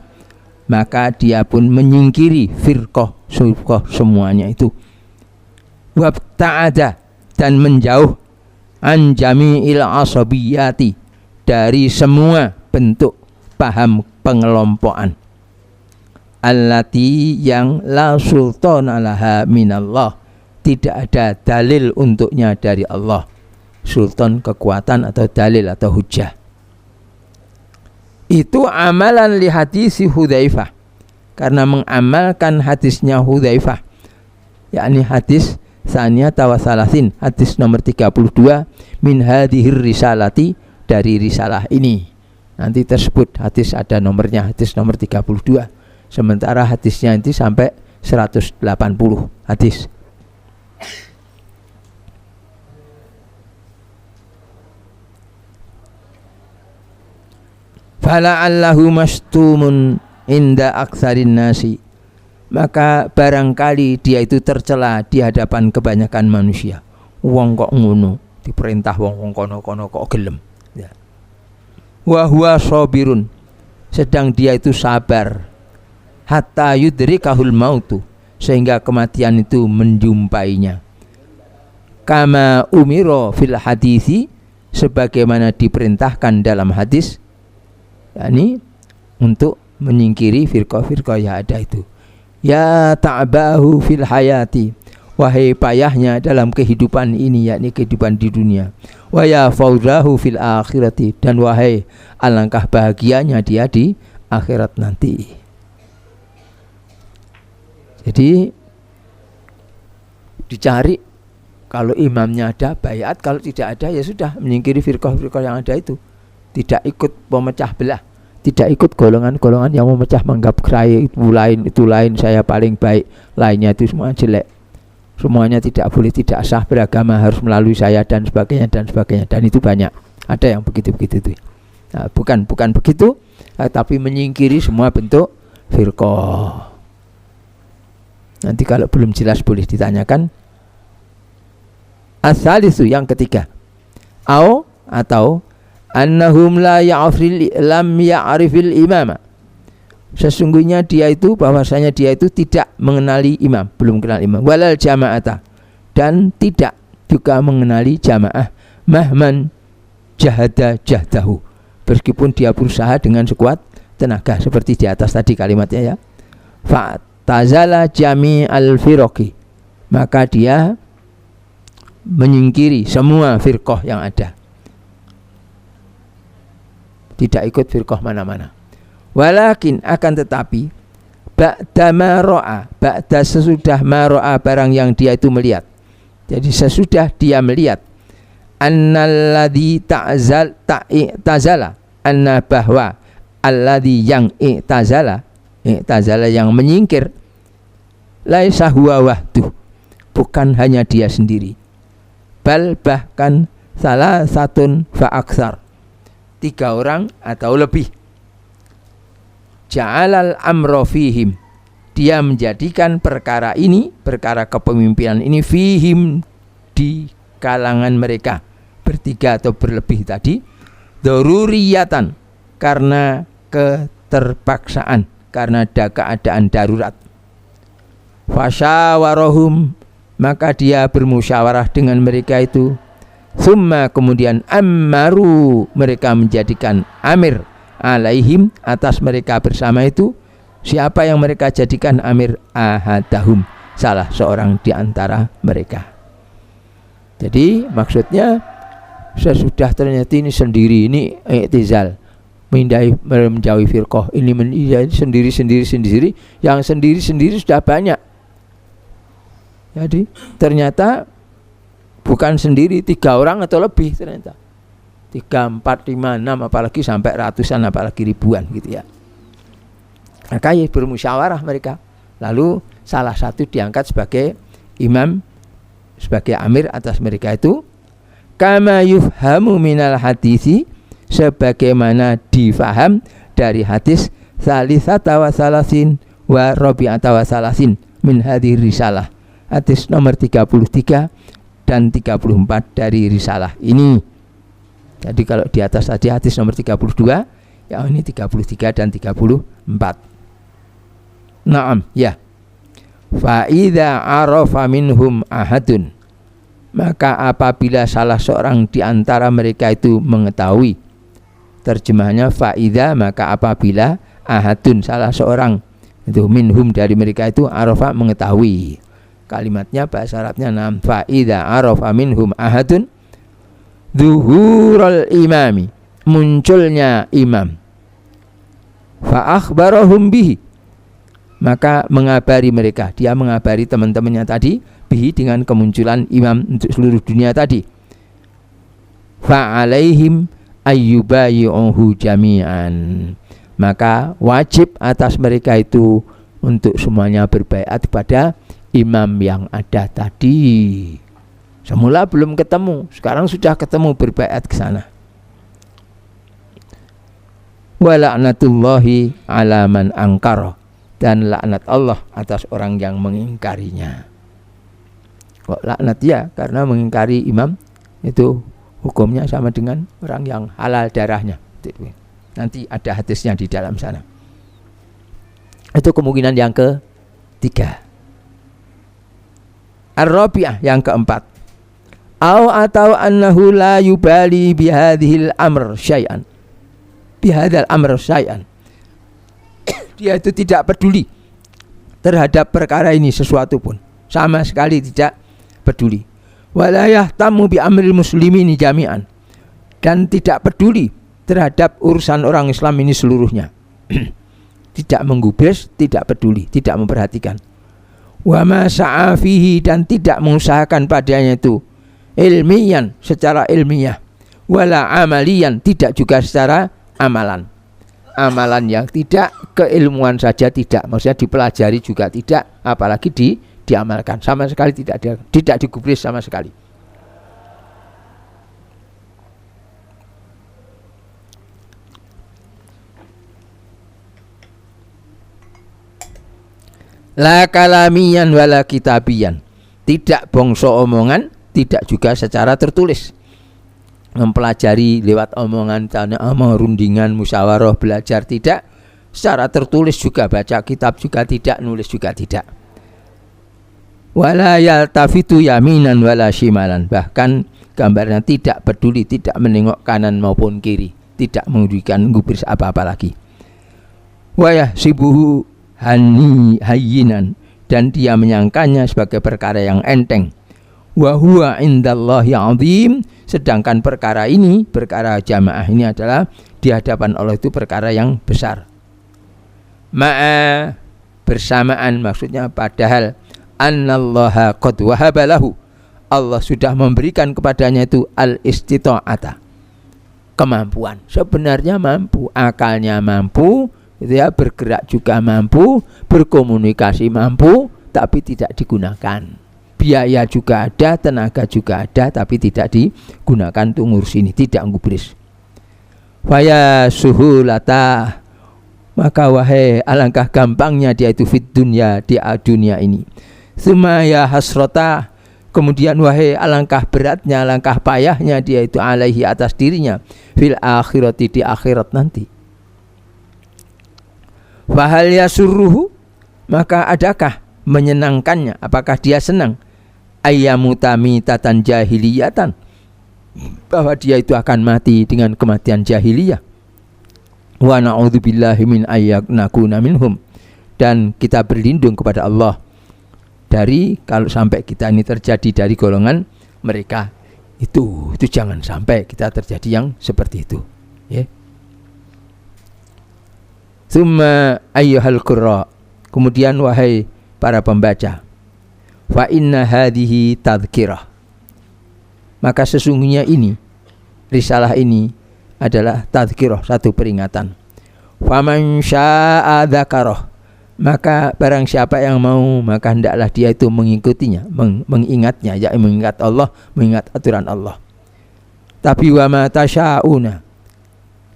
maka dia pun menyingkiri firqah semuanya itu. Wa ta'ada, dan menjauh an jami'il asabiyati, dari semua bentuk paham pengelompokan. Allati, yang la sultana laha minallah, tidak ada dalil untuknya dari Allah. Sultan kekuatan atau dalil atau hujjah. Itu amalan li hadis Hudzaifah, karena mengamalkan hadisnya Hudzaifah, yakni hadis Saniyata wa Salasin, hadis nomor 32 min hadhir risalati, dari risalah ini. Nanti tersebut hadis ada nomornya, hadis nomor 32. Sementara hadisnya nanti sampai 180 hadis. Fala'allahu mastumun inda aktsarin nasi, maka barangkali dia itu tercela di hadapan kebanyakan manusia. Wong kok ngono, diperintah wong kono-kono kok gelem. Ya. Wa huwa sabirun, sedang dia itu sabar. Hatta yudrikahul mautu, sehingga kematian itu menjumpainya. Kama umiro fil hadisi, sebagaimana diperintahkan dalam hadis, yakni untuk menyingkiri firqah-firqah yang ada itu. Ya ta'bahu fil hayati, wahai payahnya dalam kehidupan ini, yakni kehidupan di dunia. Wa ya fawzahu fil akhirati, dan wahai alangkah bahagianya dia di akhirat nanti. Jadi dicari, kalau imamnya ada bayat, kalau tidak ada ya sudah, menyingkiri firqah-firqah yang ada itu. Tidak ikut pemecah belah, tidak ikut golongan-golongan yang memecah menganggap saya itu lain, saya paling baik, lainnya itu semua jelek. Semuanya tidak boleh, tidak sah beragama, harus melalui saya dan sebagainya dan sebagainya. Dan itu banyak, ada yang begitu-begitu itu. Nah, bukan begitu, tapi menyingkiri semua bentuk firqah. Nanti kalau belum jelas boleh ditanyakan. As-salisu, yang ketiga, atau annahum lam ya'rifil imama, sesungguhnya dia itu, bahwasanya dia itu tidak mengenali imam, belum kenal imam. Walal jama'ata, dan tidak juga mengenali jamaah. Mahman jahada jahdahu, meskipun dia berusaha dengan sekuat tenaga, seperti di atas tadi kalimatnya ya. Fa'tazala jami'al firqi, maka dia menyingkiri semua firqah yang ada, tidak ikut firqah mana-mana. Walakin, akan tetapi, ba'da ma ra'a, ba'da sesudah ma ra'a, barang yang dia itu melihat. Jadi sesudah dia melihat, annalladzi ta'tazala, anna, bahwa alladzi yang i'tazala yang menyingkir, laisa huwa wahduh, bukan hanya dia sendiri, bal bahkan salah satun fa aksar, 3 orang atau lebih. Ja'alal amro fihim, dia menjadikan perkara ini, perkara kepemimpinan ini, fihim, di kalangan mereka, 3 atau berlebih tadi, daruriyatan, karena keterpaksaan, karena ada keadaan darurat. Fasyawarahum, maka dia bermusyawarah dengan mereka itu. Summa, kemudian ammaru, mereka menjadikan amir, alaihim, atas mereka bersama itu. Siapa yang mereka jadikan amir? Ahadahum, salah seorang di antara mereka. Jadi maksudnya, sesudah ternyata ini sendiri, ini i'tizal, menjauhi firqah, ini sendiri, yang sendiri sudah banyak. Jadi ternyata bukan sendiri, 3 orang atau lebih, ternyata 3, 4, 5, 6, apalagi sampai ratusan, apalagi ribuan gitu ya. Maka ya bermusyawarah mereka, lalu salah satu diangkat sebagai imam, sebagai amir atas mereka itu. Kama yufhamu minal hadisi, sebagaimana difaham dari hadis salisata wa salasin wa rabi'ata wa salasin min hadhihi risalah, hadis nomor 33 dan 34 dari risalah ini. Jadi kalau di atas tadi hadis nomor 32, ya ini 33 dan 34. Naam, ya. Fa idza arafa minhum ahadun, maka apabila salah seorang di antara mereka itu mengetahui. Terjemahannya faida, maka apabila ahadun, salah seorang itu minhum dari mereka itu, arafa mengetahui. Kalimatnya bahasa Arabnya nam faida arafa minhum ahadun zuhurul imami, munculnya imam, fa akhbarahum bihi, maka mengabari mereka, dia mengabari teman-temannya tadi bihi dengan kemunculan imam untuk seluruh dunia tadi. Fa alaihim ayyubayi'uhu jami'an, maka wajib atas mereka itu untuk semuanya berbaiat pada imam yang ada tadi. Semula belum ketemu, sekarang sudah ketemu, berbaiat ke sana. Wa la'natullahi ala man angkara, dan laknat Allah atas orang yang mengingkarinya. Kok laknat? Ya, karena mengingkari imam itu hukumnya sama dengan orang yang halal darahnya. Nanti ada hadisnya di dalam sana. Itu kemungkinan yang ketiga. Ar-rabi'ah, yang keempat. Atau annahu la yubali bihadhil amr syai'an. Bihadzal amr syai'an. Dia itu tidak peduli terhadap perkara ini sesuatu pun, sama sekali tidak peduli. Wala yahtamu bi amril muslimin jami'an, dan tidak peduli terhadap urusan orang Islam ini seluruhnya. Tidak menggubris, tidak peduli, tidak memperhatikan. Wa ma sa'a fihi, dan tidak mengusahakan padanya itu ilmiyan, secara ilmiah, wala amalian, tidak juga secara amalan. Amalan yang tidak, keilmuan saja tidak, maksudnya dipelajari juga tidak, apalagi diamalkan, sama sekali tidak digubris sama sekali. La kalamiyan wala kitabiyan, tidak bongso omongan, tidak juga secara tertulis. Mempelajari lewat omongan, rundingan, musyawarah, belajar tidak, secara tertulis juga, baca kitab juga tidak, nulis juga tidak. Wala yaltafitu yaminan wala shimalan, bahkan gambarnya tidak peduli, tidak menengok kanan maupun kiri, tidak mengudikan gubris apa-apa lagi. Wa yahsibuhu hayyinan, dan dia menyangkanya sebagai perkara yang enteng. Wa huwa indallahi azim, sedangkan perkara ini, perkara jamaah ini adalah di hadapan Allah itu perkara yang besar. Ma'a, bersamaan, maksudnya padahal annallaha qad wahabalahu, Allah sudah memberikan kepadanya itu al-istita'ata, kemampuan. Sebenarnya mampu, akalnya mampu, itu ya, bergerak juga mampu, berkomunikasi mampu, tapi tidak digunakan. Biaya juga ada, tenaga juga ada, tapi tidak digunakan untuk ngurus ini, tidak ngubris. Faya suhulata, maka wahai alangkah gampangnya dia itu fit dunya, di dunia ini. Sumaya hasrota, kemudian wahai alangkah beratnya, alangkah payahnya dia itu alaihi, atas dirinya, fil akhirati, di akhirat nanti. Fahal yasurruhu, maka adakah menyenangkannya, apakah dia senang, ayyamutami tatan jahiliyatan, bahwa dia itu akan mati dengan kematian jahiliyah. Wa na'udzubillahi min ayyakuna minhum, dan kita berlindung kepada Allah dari kalau sampai kita ini terjadi dari golongan mereka itu jangan sampai kita terjadi yang seperti itu, ya. Tsumma ayyuhal qurra, kemudian wahai para pembaca, fa inna hadhihi tadhkirah, maka sesungguhnya ini, risalah ini adalah tadhkirah, satu peringatan. Faman syaa dzakarah, maka barang siapa yang mau, maka hendaklah dia itu mengikutinya, mengingatnya, ya, mengingat Allah, mengingat aturan Allah. Tapi wa ma tasyauna,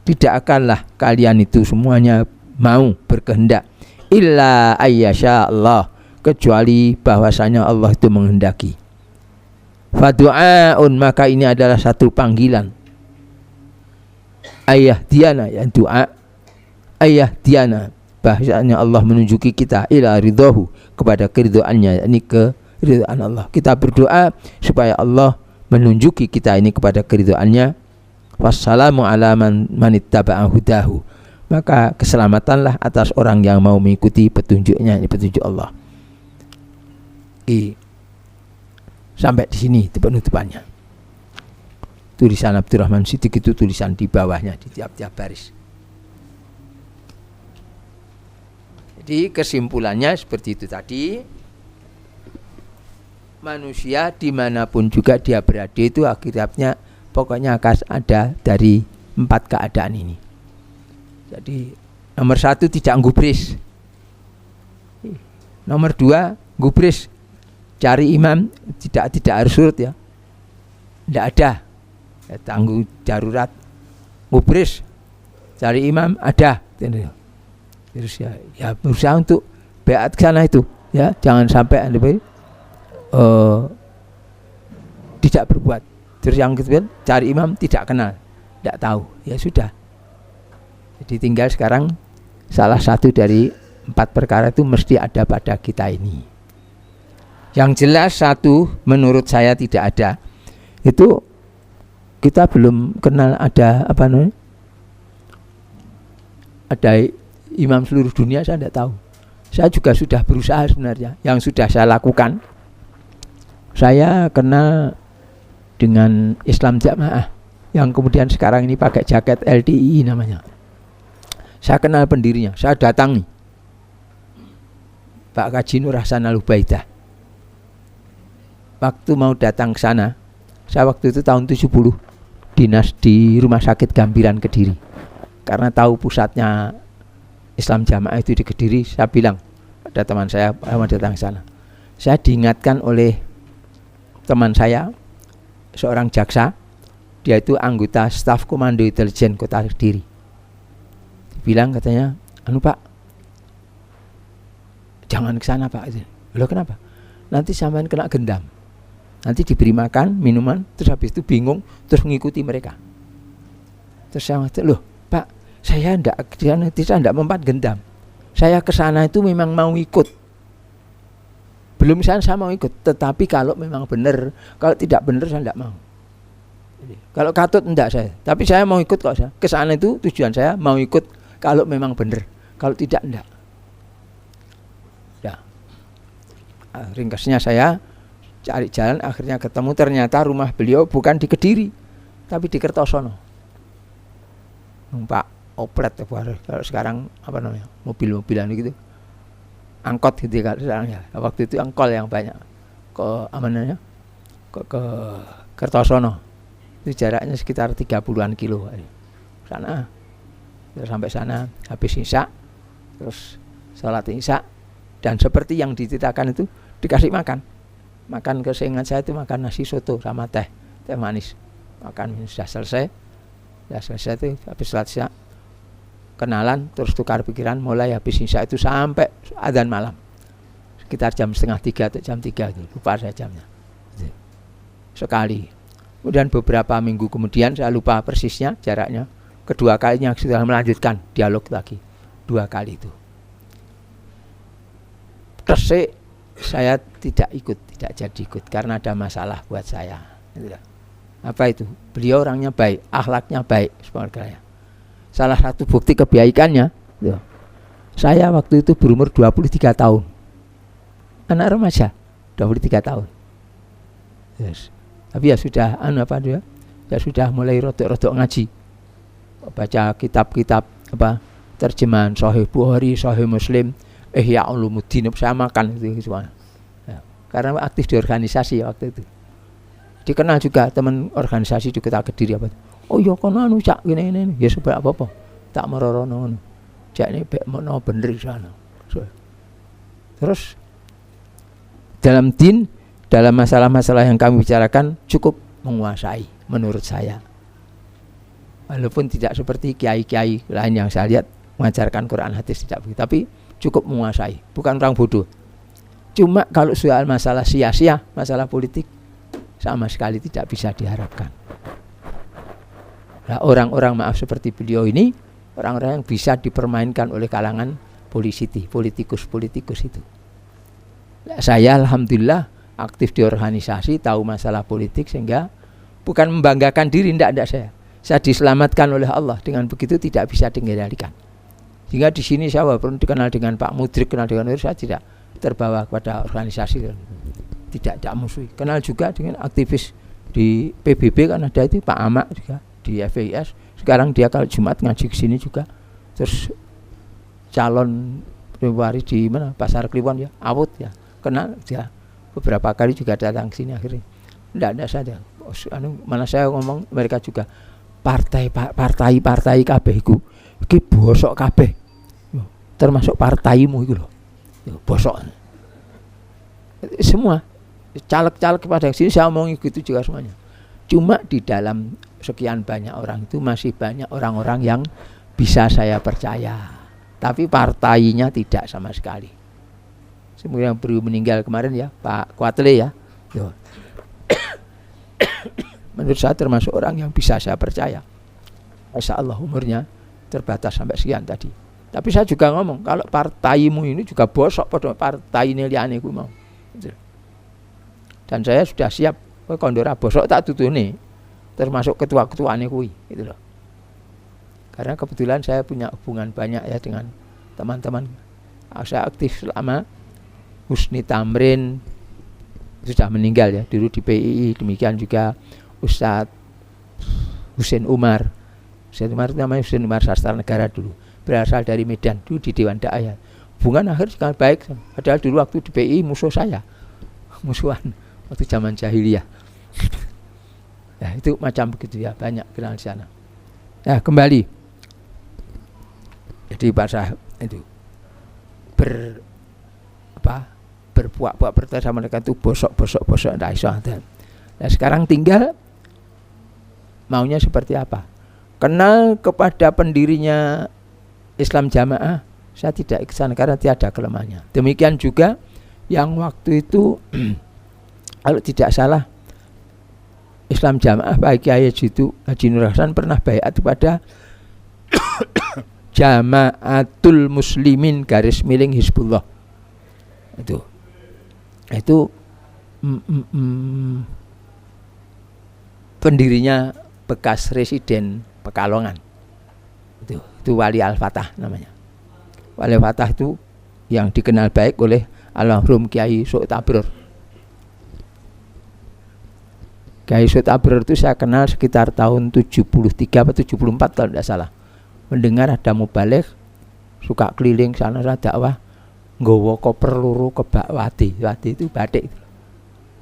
tidak akanlah kalian itu semuanya mau berkehendak illa ayyasha Allah, kecuali bahwasanya Allah itu menghendaki. Fadu'aun, maka ini adalah satu panggilan. Ayah diana, ya doa. Ayah diana, bahwasanya Allah menunjuki kita ila ridhahu, kepada keridhaannya, ini keridhaan Allah. Kita berdoa supaya Allah menunjuki kita ini kepada keridhaannya. Wassalamu ala man ittaba'a hudahu, maka keselamatanlah atas orang yang mau mengikuti petunjuknya, ini petunjuk Allah. Sampai di sini itu penutupannya. Tulisan Abdurrahman Siddiq itu tulisan di bawahnya di tiap-tiap baris. Jadi kesimpulannya seperti itu tadi. Manusia dimanapun juga dia berada itu akhirnya pokoknya akan ada dari 4 keadaan ini. Jadi nomor 1 tidak gubris. Nomor 2 gubris, cari imam tidak harus surut ya. Tidak ada. Ya, tangguh darurat. Gubris, cari imam ada. Terus ya berusaha untuk beat ke sana itu ya, jangan sampai tidak berbuat. Terus yang kedua, cari imam tidak kenal, tidak tahu, ya sudah. Jadi tinggal sekarang salah satu dari 4 perkara itu mesti ada pada kita ini. Yang jelas satu menurut saya tidak ada. Itu kita belum kenal ada apa namanya? Ada imam seluruh dunia, saya tidak tahu. Saya juga sudah berusaha sebenarnya. Yang sudah saya lakukan, saya kenal dengan Islam Jamaah yang kemudian sekarang ini pakai jaket LTI namanya. Saya kenal pendirinya, saya datangi Pak Kaji Nur Hasan Al-Ubaidah. Waktu mau datang ke sana, saya waktu itu tahun 70 dinas di Rumah Sakit Gambiran Kediri. Karena tahu pusatnya Islam Jamaah itu di Kediri, saya bilang ada teman saya mau datang ke sana. Saya diingatkan oleh teman saya, seorang jaksa, dia itu anggota staf komando intelijen Kota Kediri. Bilang katanya, Pak, jangan ke sana Pak. Loh kenapa? Nanti sampean kena gendam. Nanti diberi makan, minuman, terus habis itu bingung, terus mengikuti mereka. Terus saya ngatakan, loh Pak, saya tidak mempat gendam. Saya ke sana itu memang mau ikut. Belum saya mau ikut, tetapi kalau memang benar, kalau tidak benar saya tidak mau. Jadi, kalau katut enggak saya, tapi saya mau ikut. Kalau saya ke sana itu tujuan saya mau ikut kalau memang benar, kalau tidak enggak. Ya. Ringkasnya saya cari jalan, akhirnya ketemu, ternyata rumah beliau bukan di Kediri, tapi di Kertosono. Numpak oplet kalau sekarang apa namanya, mobil-mobilan gitu. Angkot gitu kan ya. Waktu itu angkol yang banyak ke amananya ke Kertosono. Itu jaraknya sekitar 30-an kilo sana. Terus sampai sana habis isya, terus sholat isya, dan seperti yang diceritakan itu dikasih makan keseingat saya itu makan nasi soto sama teh manis. Makan sudah selesai itu habis sholat isya, kenalan, terus tukar pikiran, mulai habis isya itu sampai adzan malam sekitar jam 2:30 atau jam 3 gitu, lupa saya jamnya sekali. Kemudian beberapa minggu kemudian, saya lupa persisnya jaraknya, kedua kalinya sudah melanjutkan dialog lagi 2 kali itu. Terus saya tidak jadi ikut karena ada masalah buat saya. Apa itu? Beliau orangnya baik, akhlaknya baik, sebagainya. Salah satu bukti kebaikannya, saya waktu itu berumur 23 tahun. Anak remaja, 23 tahun. Yes. Tapi ya sudah ya sudah mulai rodok-rodok ngaji. Baca kitab-kitab terjemahan Sahih Bukhari, Sahih Muslim, Ihya Ulumuddin, saya makan itu semua. Ya, karena aktif di organisasi waktu itu. Dikenal juga teman organisasi di Kota Kediri Oh iya kono cak gini. Ya sebab apa-apa. Tak merorono ngono. Cak ini bekmono bener di sana. Terus dalam din, dalam masalah-masalah yang kami bicarakan cukup menguasai menurut saya. Walaupun tidak seperti kiai-kiai lain yang saya lihat mengajarkan Quran hadis tidak begitu, tapi cukup menguasai, bukan orang bodoh. Cuma kalau soal masalah sia-sia, masalah politik sama sekali tidak bisa diharapkan. Nah, orang-orang maaf seperti beliau ini, orang-orang yang bisa dipermainkan oleh kalangan politikus itu. Nah, saya alhamdulillah aktif di organisasi, tahu masalah politik, sehingga bukan membanggakan diri, tidak saya diselamatkan oleh Allah, dengan begitu tidak bisa dikendalikan. Sehingga di sini saya walaupun dikenal dengan Pak Mudrik, kenal dengan saya tidak terbawa kepada organisasi, tidak musuhi. Kenal juga dengan aktivis di PBB, kan ada itu Pak Amak juga di FIS. Sekarang dia kalau Jumat ngaji ke sini juga. Terus calon Februari di mana Pasar Kliwon ya, Awut ya, kenal dia. Beberapa kali juga datang ke sini akhirnya. Tidak saja. Mana saya ngomong mereka juga partai kabeh iku iki bosok kabeh. Termasuk partaimu itu loh. Bosok. Semua caleg-caleg pada sini saya omong gitu juga semuanya. Cuma di dalam sekian banyak orang itu masih banyak orang-orang yang bisa saya percaya. Tapi partainya tidak sama sekali. Sebenarnya yang baru meninggal kemarin ya, Pak Kuatle ya. Menurut saya termasuk orang yang bisa saya percaya. Masya Allah umurnya terbatas sampai sekian tadi. Tapi saya juga ngomong, kalau partaimu ini juga bosok pada partai ini liane ku mau. Dan saya sudah siap, kondora bosok tak tutune, termasuk ketua-ketuane kui, gitu loh. Karena kebetulan saya punya hubungan banyak ya dengan teman-teman. Saya aktif selama Husni Tamrin sudah meninggal ya, dulu di PII, demikian juga Ustadz Husain Umar. Husain Umar namanya Husain Umar Sastra Negara dulu, berasal dari Medan, dulu di Dewan Dakwah. Hubungan akhir sangat baik, padahal dulu waktu di PII musuh saya, musuhan waktu zaman jahiliyah. Ya itu macam begitu ya, banyak kenal di sana. Ya kembali, jadi Pak Sahab itu berpuak-puak bertanya sama mereka itu bosok tidak iso. Nah sekarang tinggal maunya seperti apa? Kenal kepada pendirinya Islam Jamaah, saya tidak iksan karena tiada kelemahannya. Demikian juga yang waktu itu kalau tidak salah Islam Jamaah Pak Kiai Haji Nur Hasan pernah baiat kepada Jamaatul Muslimin _ Hizbullah. Itu pendirinya bekas residen Pekalongan. Itu Wali Al-Fatah namanya. Wali Al-Fatah itu yang dikenal baik oleh almarhum Kiai Sok Tabrur. Kiai Sok Tabrur itu saya kenal sekitar tahun 73 atau 74 kalau tidak salah. Mendengar ada mubaligh, suka keliling sana dakwah, nggawa koper loro kebak wati itu batik.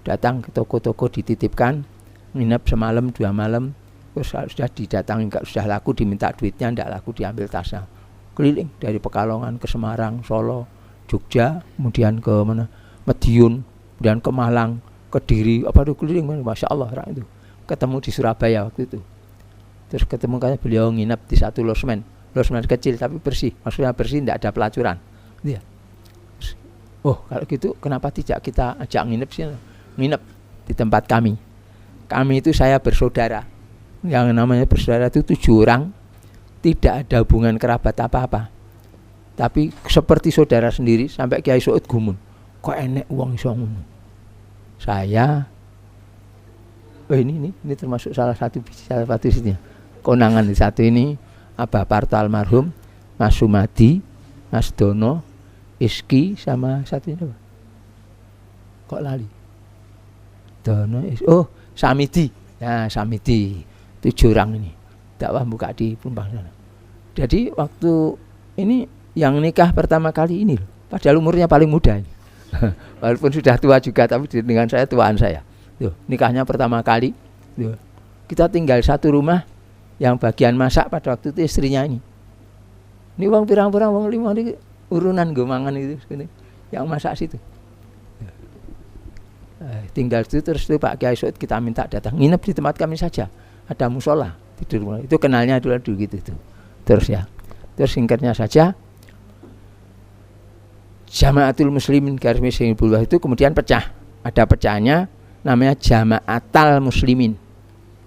Datang ke toko-toko dititipkan, nginep semalam 2 malam, terus sudah didatangi, enggak sudah laku diminta duitnya, enggak laku diambil tasnya. Keliling dari Pekalongan ke Semarang, Solo, Jogja, kemudian ke mana? Madiun, kemudian ke Malang, Kediri, keliling, Masya Allah orang itu. Ketemu di Surabaya waktu itu. Terus ketemu kan beliau nginep di satu losmen kecil tapi bersih, maksudnya bersih, tidak ada pelacuran. Dia, oh kalau gitu kenapa tidak kita ajak nginep di tempat kami. Kami itu saya bersaudara, yang namanya bersaudara itu 7 orang, tidak ada hubungan kerabat apa-apa, tapi seperti saudara sendiri. Sampai Kiai Suud gumun, kok enek uang iso ngono. Saya ini termasuk salah satu isinya. Konangan di satu ini Abah Parto almarhum, Mas Sumadi, Mas Dono, Iski, sama satunya apa? Kok lali? Dono, Samidi. Ya, Samidi. 7 orang ini. Dakwah buka di Plumbang sana. Jadi waktu ini yang nikah pertama kali ini loh. Padahal umurnya paling muda ini. Walaupun sudah tua juga, tapi dengan saya tuaan saya. Tuh, nikahnya pertama kali. Tuh. Kita tinggal satu rumah. Yang bagian masak pada waktu itu istrinya ini. Ini wong pirang-pirang wong 5 ini urunan gomangan itu sini. Yang masak situ. Tinggal itu terus itu Pak Kiai Suud kita minta datang nginep di tempat kami saja. Ada musola tidur. Itu kenalnya dulu gitu itu. Terus ya. Terus singkatnya saja, Jamaatul Muslimin garis miring Hizbullah itu kemudian pecah. Ada pecahnya namanya Jamaatal Muslimin.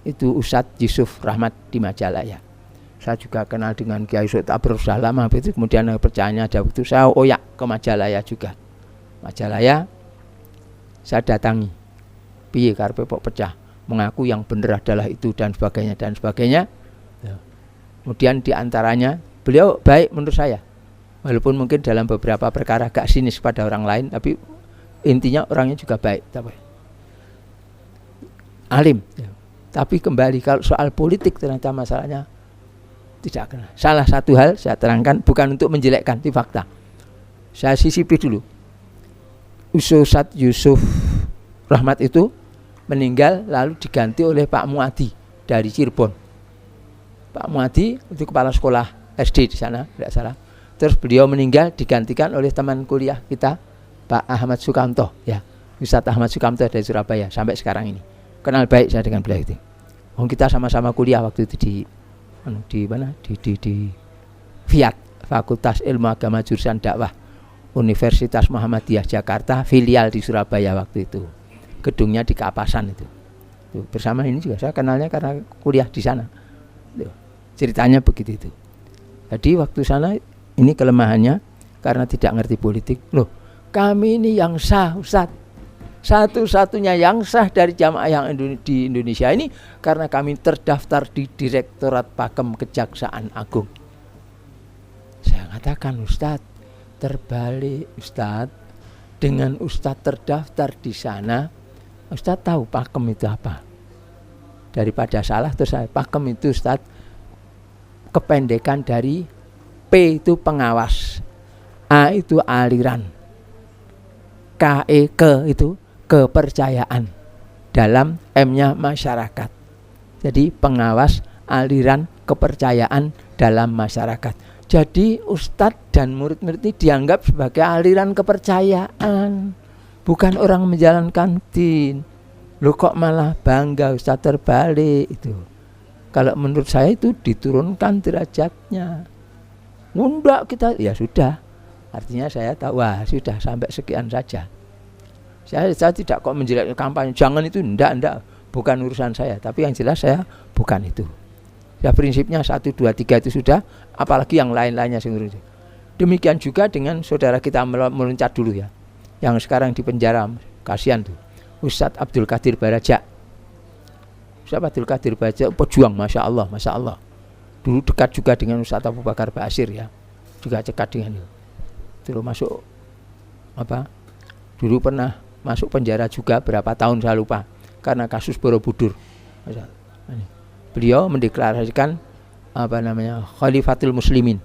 Itu Ustadz Yusuf Rahmat di Majalaya. Saya juga kenal dengan Kiai Ustadz Abdul Salam, itu kemudian pecahnya ada waktu saya oyak ke Majalaya juga. Majalaya saya datangi. Piye karepe kok pecah? Mengaku yang benar adalah itu dan sebagainya dan sebagainya. Kemudian diantaranya beliau baik menurut saya, walaupun mungkin dalam beberapa perkara agak sinis pada orang lain, tapi intinya orangnya juga baik, alim. Tapi kembali kalau soal politik ternyata masalahnya tidak kena. Salah satu hal saya terangkan bukan untuk menjelekkan, itu fakta. Saya sisipi dulu. Ustadz Yusuf Rahmat itu meninggal lalu diganti oleh Pak Muadi dari Cirebon. Pak Muadi itu kepala sekolah SD di sana, tidak salah. Terus beliau meninggal digantikan oleh teman kuliah kita, Pak Ahmad Sukamto, ya, Ustadz Ahmad Sukamto dari Surabaya sampai sekarang ini. Kenal baik saya dengan beliau itu. Kita sama-sama kuliah waktu itu di mana? Di FIAT, Fakultas Ilmu Agama Jurusan Dakwah, Universitas Muhammadiyah Jakarta, filial di Surabaya waktu itu. Gedungnya di Kapasan itu. Bersama ini juga saya kenalnya karena kuliah di sana. Ceritanya begitu itu. Jadi waktu sana ini kelemahannya karena tidak ngerti politik. Loh, kami ini yang sah, Ustaz. Satu-satunya yang sah dari jamaah yang di Indonesia ini karena kami terdaftar di Direktorat Pakem Kejaksaan Agung. Saya katakan, Ustaz, terbalik, Ustaz. Dengan Ustaz terdaftar di sana, Ustaz tahu Pakem itu apa? Daripada salah terus saya Pakem itu, Ustaz, kependekan dari P itu pengawas, A itu aliran, ke itu kepercayaan, dalam M-nya masyarakat. Jadi pengawas, aliran, kepercayaan dalam masyarakat. Jadi ustadz dan murid-murid ini dianggap sebagai aliran kepercayaan, bukan orang menjalankan din. Loh kok malah bangga ustadz terbalik itu. Kalau menurut saya itu diturunkan derajatnya. Ngundak kita, ya sudah. Artinya saya tahu, wah sudah sampai sekian saja. Saya tidak kok menjelek kampanye, jangan itu, enggak. Bukan urusan saya, tapi yang jelas saya bukan itu. Ya prinsipnya 1, 2, 3 itu sudah, apalagi yang lain-lainnya. Demikian juga dengan saudara kita meloncat dulu ya. Yang sekarang di penjara, kasihan tuh. Ustadz Abdul Qadir Baraja. Ustadz Abdul Qadir Baraja pejuang, Masya Allah. Dulu dekat juga dengan Ustadz Abu Bakar Basir ya. Juga dekat dengan itu. Terus masuk dulu pernah masuk penjara juga berapa tahun saya lupa karena kasus Borobudur. Beliau mendeklarasikan Khalifatul Muslimin.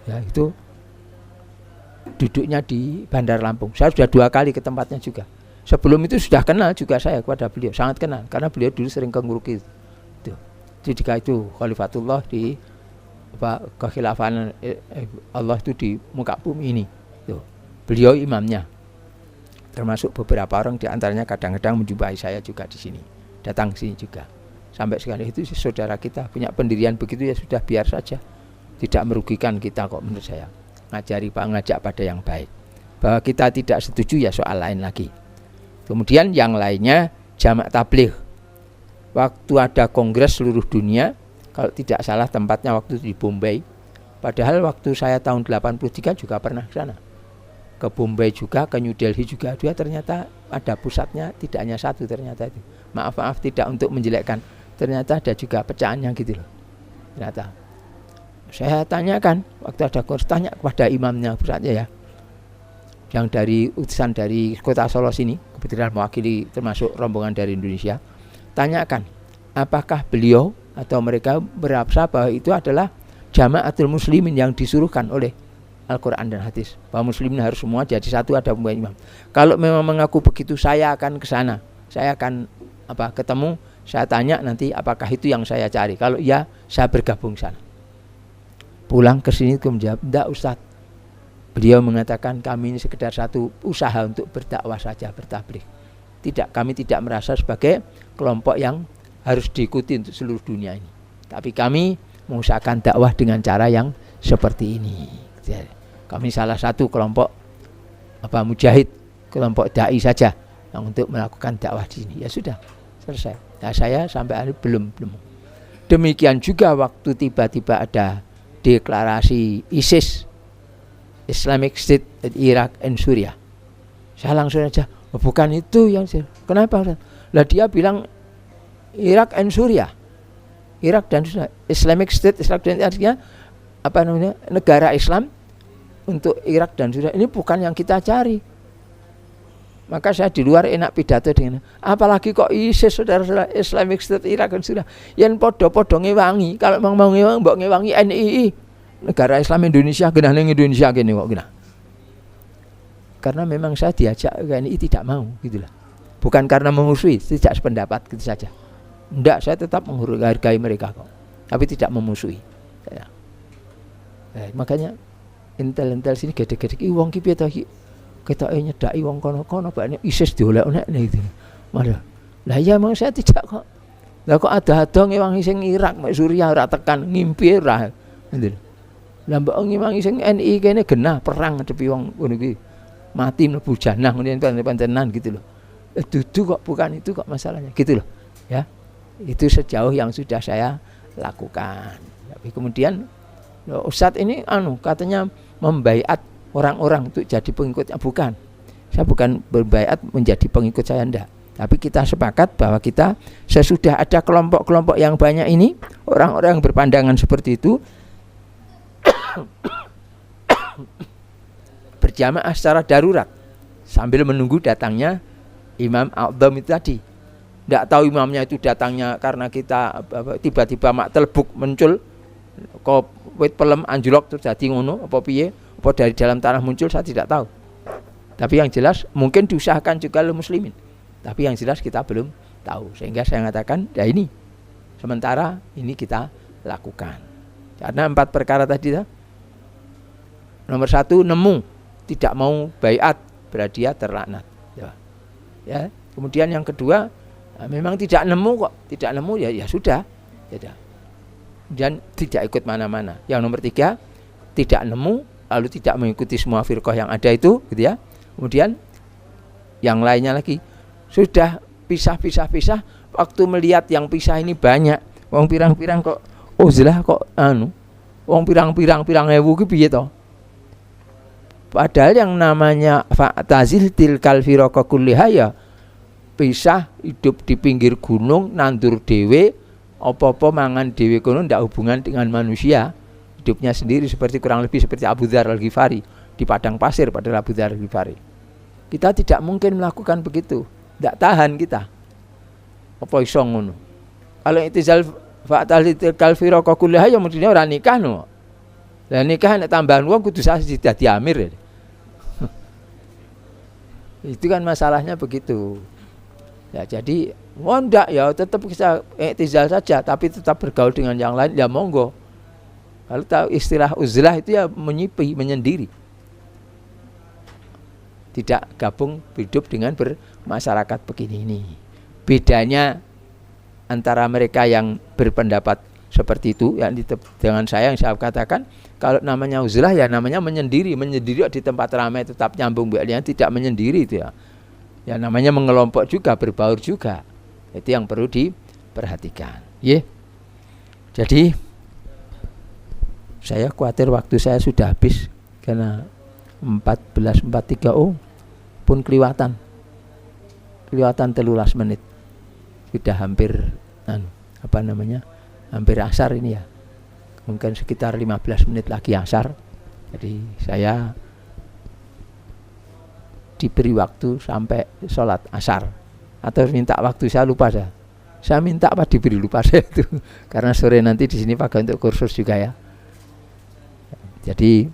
Ya, itu duduknya di Bandar Lampung. Saya sudah 2 kali ke tempatnya juga. Sebelum itu sudah kenal juga saya kepada beliau, sangat kenal karena beliau dulu sering ke Nguruki. Ketika itu Khalifatullah di kekhilafahan Allah itu di muka bumi ini. Beliau imamnya. Termasuk beberapa orang di antaranya kadang-kadang menjumpai saya juga di sini. Datang ke sini juga. Sampai sekali itu saudara kita punya pendirian begitu ya sudah biar saja. Tidak merugikan kita kok menurut saya. Ngajak pada yang baik. Bahwa kita tidak setuju ya soal lain lagi. Kemudian yang lainnya jamak tabligh. Waktu ada kongres seluruh dunia, kalau tidak salah tempatnya waktu itu di Bombay. Padahal waktu saya tahun 83 juga pernah ke sana. Ke Bombay juga, ke New Delhi juga. Dia ternyata ada pusatnya, tidak hanya satu ternyata itu. Maaf tidak untuk menjelekkan. Ternyata ada juga pecahannya gitu loh. Ternyata. Saya tanyakan, waktu ada kongres, tanya kepada imamnya pusatnya ya. Yang dari utusan dari kota Solo sini, kebetulan mewakili termasuk rombongan dari Indonesia. Tanyakan, apakah beliau atau mereka merasa bahwa itu adalah jamaatul muslimin yang disuruhkan oleh Al-Quran dan hadis, bahwa muslimin harus semua jadi satu, ada pemimpin imam. Kalau memang mengaku begitu, saya akan ke sana. Saya akan ketemu, saya tanya nanti apakah itu yang saya cari. Kalau iya, saya bergabung sana. Pulang ke sini menjawab, enggak Ustaz. Beliau mengatakan kami ini sekedar satu usaha untuk berdakwah saja, bertabligh. Tidak, kami tidak merasa sebagai kelompok yang harus diikuti untuk seluruh dunia ini. Tapi kami mengusahakan dakwah dengan cara yang seperti ini. Kami salah satu kelompok mujahid, kelompok dai saja yang untuk melakukan dakwah di sini. Ya sudah, selesai. Nah, saya sampai hari belum. Demikian juga waktu tiba-tiba ada deklarasi ISIS, Islamic State Iraq and Syria. Saya langsung aja, bukan itu yang saya. Kenapa? Lah dia bilang Irak and Syria. Irak dan Syria. Islamic State, artinya negara Islam untuk Irak dan Syria. Ini bukan yang kita cari. Maka saya di luar enak pidato dengan apalagi kok ISIS, saudara-saudara, Islamic State Irak dan Syria. Yang podo-podo ngewangi, kalau mau ngewangi mbok ngewangi NII, negara Islam Indonesia, genah ning Indonesia kene kok genah. Karena memang saya diajak ke NII tidak mau gitulah. Bukan karena memusuhi, tidak sependapat gitu saja. Enggak, saya tetap menghargai mereka kok. Tapi tidak memusuhi. Makanya intel-intel sini gede-gede iki wong ki piye to iki? Ketoke nyedaki wong kono-kono bakne ISIS diolek-olek gitu. Malah. Lah iya memang saya tidak kok. Lah kok ada-ada ngewangi sing Irak, mek Suriah ora tekan, ngimpi ora. Ngoten. Lah mbok ngewangi sing NI kene genah perang ngadepi wong ngono kuwi. Mati mlebu janah ngene pantenan gitu loh. Dudu kok bukan itu kok masalahnya gitu loh. Ya. Itu sejauh yang sudah saya lakukan. Tapi kemudian Ustadz ini katanya membaiat orang-orang untuk jadi pengikutnya. Bukan. Saya bukan berbaiat menjadi pengikut saya, enggak. Tapi kita sepakat bahwa kita sesudah ada kelompok-kelompok yang banyak ini, orang-orang yang berpandangan seperti itu berjamaah secara darurat sambil menunggu datangnya Imam A'zam itu tadi. Tidak tahu imamnya itu datangnya karena kita tiba-tiba mak telebuk muncul kok wit pelem anjlok terus dadi ngono apa piye, apa dari dalam tanah muncul, saya tidak tahu. Tapi yang jelas mungkin diusahakan juga oleh muslimin. Tapi yang jelas kita belum tahu. Sehingga saya mengatakan, ya ini sementara ini kita lakukan. Karena 4 perkara tadi nomor 1 nemu tidak mau baiat berarti dia terlaknat. Ya. Kemudian yang kedua memang tidak nemu kok, tidak nemu ya sudah. Dan tidak ikut mana-mana. Yang nomor 3 tidak nemu lalu tidak mengikuti semua firqah yang ada itu, gitu ya. Kemudian yang lainnya lagi sudah pisah. Waktu melihat yang pisah ini banyak, wong pirang-pirang kok uzlah kok wong pirang-pirang ewu ki piye to? Padahal yang namanya fa'tazil tilkal firqa kulliha ya pisah, hidup di pinggir gunung, nandur dewe, apa-apa mangan dewe kono ndak hubungan dengan manusia. Hidupnya sendiri kurang lebih seperti Abu Dzar Al-Ghifari di padang pasir pada Abu Dzar Al-Ghifari. Kita tidak mungkin melakukan begitu. Tidak tahan kita. Apa iso ngono? Kalau itizal fa'tazil tilkal firqa kulliha ya mestine ora nikah no. Lah nikah nek tambahan wong kudu sasi dadi amir. Itu kan masalahnya begitu. Ya jadi ndak ya tetap bisa i'tizal saja tapi tetap bergaul dengan yang lain ya monggo. Kalau tahu istilah uzlah itu ya menyipi, menyendiri. Tidak gabung hidup dengan bermasyarakat begini ini. Bedanya antara mereka yang berpendapat seperti itu yang dengan saya yang saya katakan kalau namanya uzlah ya namanya menyendiri di tempat ramai tetap nyambung baliknya, tidak menyendiri itu ya. Ya namanya mengelompok juga, berbaur juga. Itu yang perlu diperhatikan. Jadi saya khawatir waktu saya sudah habis karena 14.43 pun kelewatan 13 menit. Sudah hampir hampir asar ini ya. Mungkin sekitar 15 menit lagi asar. Jadi saya diberi waktu sampai sholat asar atau minta waktu, saya lupa saya minta apa diberi, lupa saya itu karena sore nanti di sini pakai untuk kursus juga ya. Jadi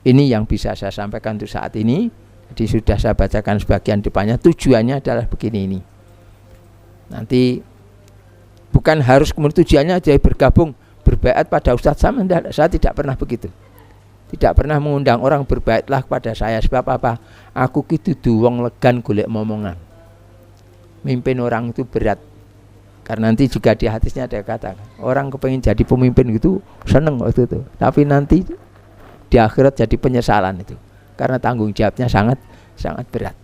ini yang bisa saya sampaikan untuk saat ini. Jadi sudah saya bacakan sebagian depannya. Tujuannya adalah begini ini. Nanti bukan harus kemudian tujuannya aja bergabung berbaiat pada Ustadz sama. Saya tidak pernah begitu. Tidak pernah mengundang orang berbaitlah kepada saya. Sebab apa? Aku kitu wong legan golek momongan. Mimpin orang itu berat. Karena nanti juga di hadisnya ada kata, orang kepengen jadi pemimpin itu seneng waktu itu, tapi nanti di akhirat jadi penyesalan itu, karena tanggung jawabnya sangat berat.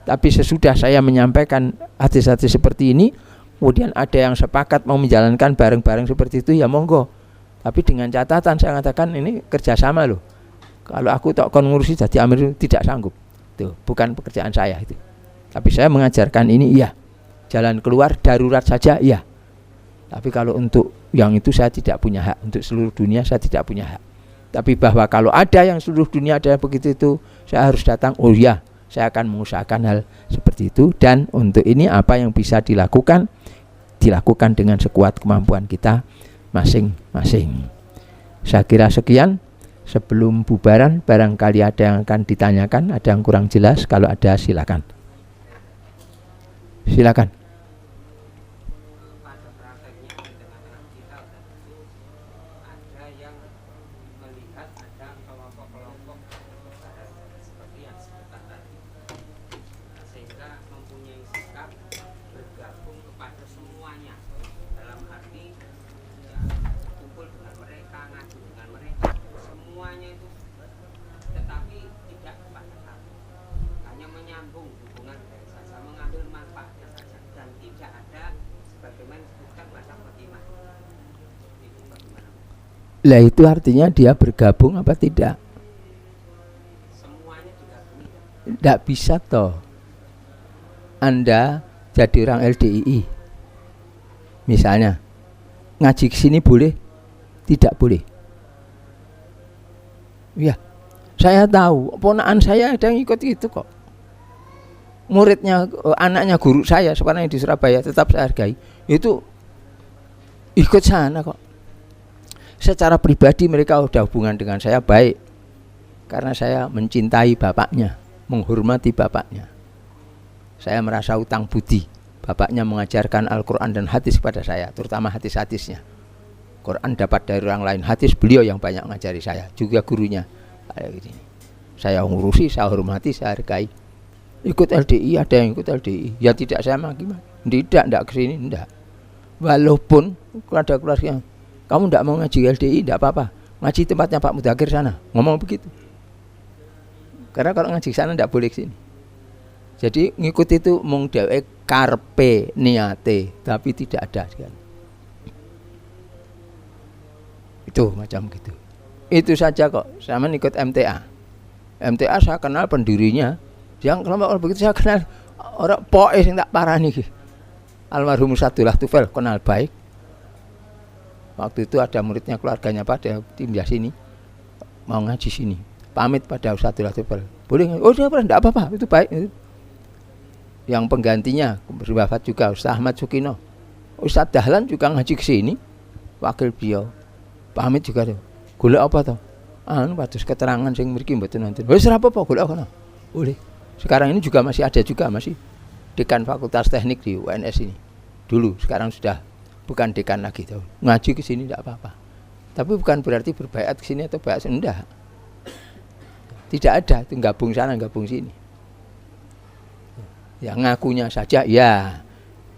Tapi sesudah saya menyampaikan hadis-hadis seperti ini, kemudian ada yang sepakat mau menjalankan bareng-bareng seperti itu, ya monggo. Tapi dengan catatan saya katakan ini kerjasama loh. Kalau aku tak kon ngurusi jadi amir tidak sanggup. Tuh, bukan pekerjaan saya itu. Tapi saya mengajarkan ini iya. Jalan keluar darurat saja iya. Tapi kalau untuk yang itu saya tidak punya hak. Untuk seluruh dunia saya tidak punya hak. Tapi bahwa kalau ada yang seluruh dunia ada begitu itu, saya harus datang. Oh iya, saya akan mengusahakan hal seperti itu. Dan untuk ini apa yang bisa dilakukan dengan sekuat kemampuan kita masing-masing. Saya kira sekian. Sebelum bubaran barangkali ada yang akan ditanyakan, ada yang kurang jelas. Kalau ada silakan. Silakan. Pada prakteknya di tengah-tengah kita ada yang melihat ada kelompok-kelompok seperti yang disebutkan tadi, sehingga mempunyai sikap bergabung kepada semuanya, dalam arti ya, kumpul dengan mereka, ngadu dengan mereka, semuanya itu, tetapi tidak kepada satu, hanya menyambung hubungan saja, mengambil manfaatnya saja, dan tidak ada sebagaimana disebutkan macam bagaimana. Itu bagaimana? Lah itu artinya dia bergabung apa tidak? Semuanya digabungi. Tidak bisa toh. Anda jadi orang LDII, misalnya ngaji ke sini boleh? Tidak boleh. Ya, saya tahu ponakan saya ada yang ikut itu kok. Muridnya, anaknya guru saya sekarang yang di Surabaya, tetap saya hargai. Itu ikut sana kok. Secara pribadi mereka sudah hubungan dengan saya baik, karena saya mencintai bapaknya, menghormati bapaknya. Saya merasa utang budi. Bapaknya mengajarkan Al-Quran dan hadis kepada saya, terutama hadis-hadisnya. Quran dapat dari orang lain, hadis beliau yang banyak ngajari saya, juga gurunya. Saya ngurusi, saya hormati, saya hargai. Ikut LDI, ada yang ikut LDI, ya tidak saya maki-maki. Tidak kesini, tidak. Walaupun ada keluarga, kamu tidak mau ngaji LDI, tidak apa-apa, ngaji tempatnya Pak Mudakir sana, ngomong begitu. Karena kalau ngaji sana tidak boleh kesini. Jadi ngikut itu mung dheweke karpe niate, tapi tidak ada sekali. Itu macam gitu. Itu saja kok. Sama ikut MTA. MTA saya kenal pendirinya. Yang kelompok begitu saya kenal orang poe sing tak parani iki. Almarhum Sadullah Tufel kenal baik. Waktu itu ada muridnya keluarganya pada pindah sini. Mau ngaji sini. Pamit pada Sadullah Tufel. Boleh? Oh, tidak apa-apa, itu baik. Yang penggantinya berwafat juga Ustaz Ahmad Sukino. Ustaz Dahlan juga ngaji ke sini. Wakil beliau. Pamit juga tuh. Golek apa toh? Patus keterangan sing mriki mboten nonton. Wis ora apa-apa golek kono. Boleh. Sekarang ini juga masih ada juga, masih dekan Fakultas Teknik di UNS ini. Dulu, sekarang sudah bukan dekan lagi tuh. Ngaji ke sini tidak apa-apa. Tapi bukan berarti berbaiat ke sini atau baiat enggak. Tidak ada, itu gabung sana, gabung sini. Ya ngakunya saja ya.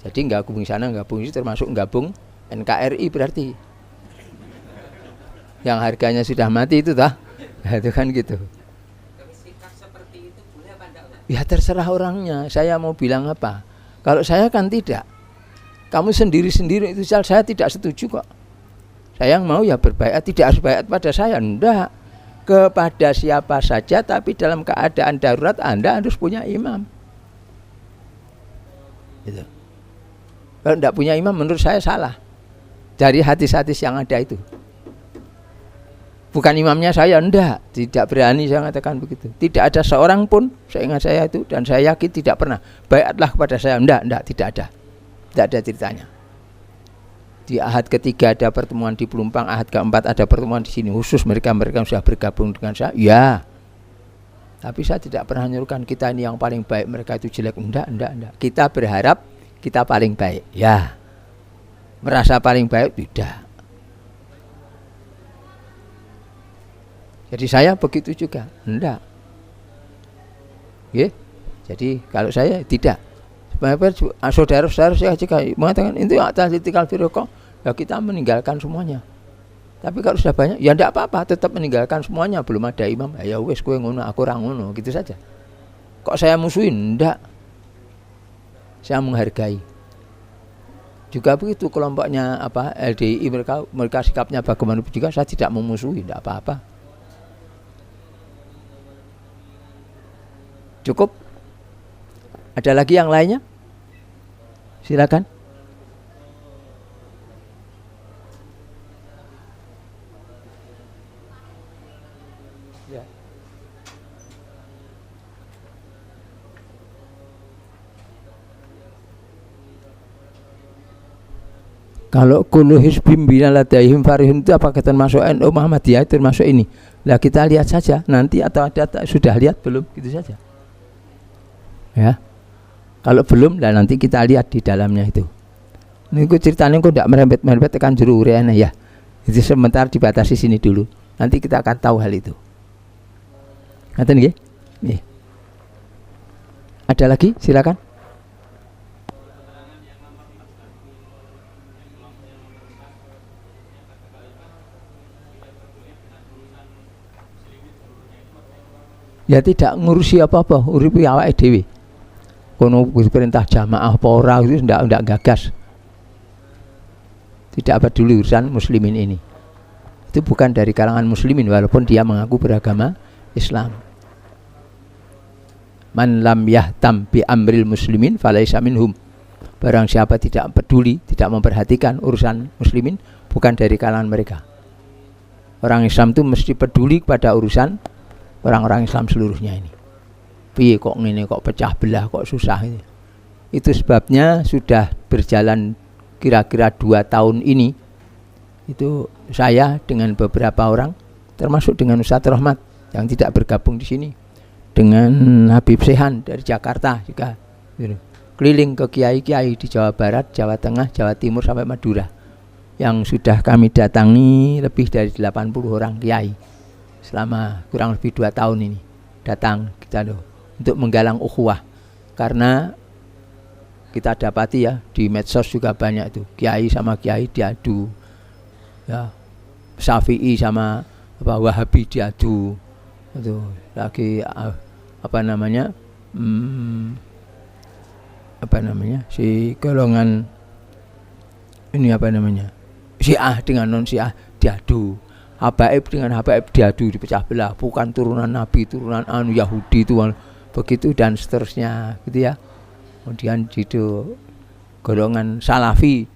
Jadi gabung sana, gabung sini termasuk gabung NKRI berarti. Yang harganya sudah mati itu tah. Itu kan gitu. Ya terserah orangnya. Saya mau bilang apa? Kalau saya kan tidak. Kamu sendiri-sendiri itu saya tidak setuju kok. Saya yang mau ya berbaiat, tidak harus baiat pada saya. Enggak. Kepada siapa saja, tapi dalam keadaan darurat Anda harus punya imam. Gitu. Kalau tidak punya imam menurut saya salah. Dari hadis-hadis yang ada itu. Bukan imamnya saya, tidak berani saya mengatakan begitu. Tidak ada seorang pun seingat saya itu, dan saya yakin tidak pernah baiatlah kepada saya, tidak ada. Tidak ada ceritanya. Di ahad ketiga ada pertemuan di Pelumpang, ahad keempat ada pertemuan di sini khusus mereka sudah bergabung dengan saya. Ya. Tapi saya tidak pernah nyuruhkan kita ini yang paling baik, mereka itu jelek. Enggak. Kita berharap kita paling baik. Ya. Merasa paling baik tidak. Jadi saya begitu juga, enggak. Jadi kalau saya tidak Saudara-saudara saya juga mengatakan itu atas itikal firqah, ya kita meninggalkan semuanya. Tapi kalau sudah banyak, ya tidak apa-apa, tetap meninggalkan semuanya. Belum ada imam, ya wes kowe ngono, aku ora ngono, gitu saja. Kok saya musuhin? Enggak. Saya menghargai. Juga begitu kelompoknya LDI, mereka sikapnya bagaimana juga saya tidak memusuhi, tidak apa-apa. Cukup? Ada lagi yang lainnya? Silakan. Ya. Kalau kullu hizbin bima ladaihim farihun itu apakah termasuk NU Muhammadiyah, termasuk ini? Lah kita lihat saja nanti, atau ada sudah lihat belum, gitu saja. Ya. Kalau belum, lah nanti kita lihat di dalamnya itu. Ini ceritanya kok tidak merembet-merembet tekan juru ureana ya. Jadi sebentar dibatasi sini dulu. Nanti kita akan tahu hal itu. Ngaten nggih? Nggih. Ada lagi? Silakan. Ya tidak ngurusi apa-apa, uripi awake dhewe. Kono perintah jamaah apa ora itu ndak gagas. Tidak peduli urusan muslimin ini. Itu bukan dari kalangan muslimin walaupun dia mengaku beragama Islam. Man lam yahtam bi amril muslimin falaisa minhum. Barang siapa tidak peduli, tidak memperhatikan urusan muslimin, bukan dari kalangan mereka. Orang Islam itu mesti peduli pada urusan orang-orang Islam seluruhnya ini. Piye kok ngene, kok pecah belah, kok susah ini. Itu sebabnya sudah berjalan kira-kira 2 tahun ini, itu saya dengan beberapa orang, termasuk dengan Ustadz Rahmat yang tidak bergabung di sini, dengan Habib Sehan dari Jakarta juga, keliling ke kiai-kiai di Jawa Barat, Jawa Tengah, Jawa Timur sampai Madura, yang sudah kami datangi lebih dari 80 orang kiai selama kurang lebih 2 tahun ini datang kita untuk menggalang ukhuwah, karena kita dapati ya di medsos juga banyak itu kiai sama kiai diadu, ya Syafi'i sama Wahabi diadu, itu lagi si golongan ini Syiah dengan non Syiah diadu, Habaib dengan Habaib diadu, dipecah belah, bukan turunan Nabi, turunan Yahudi itu begitu dan seterusnya gitu ya. Kemudian itu golongan Salafi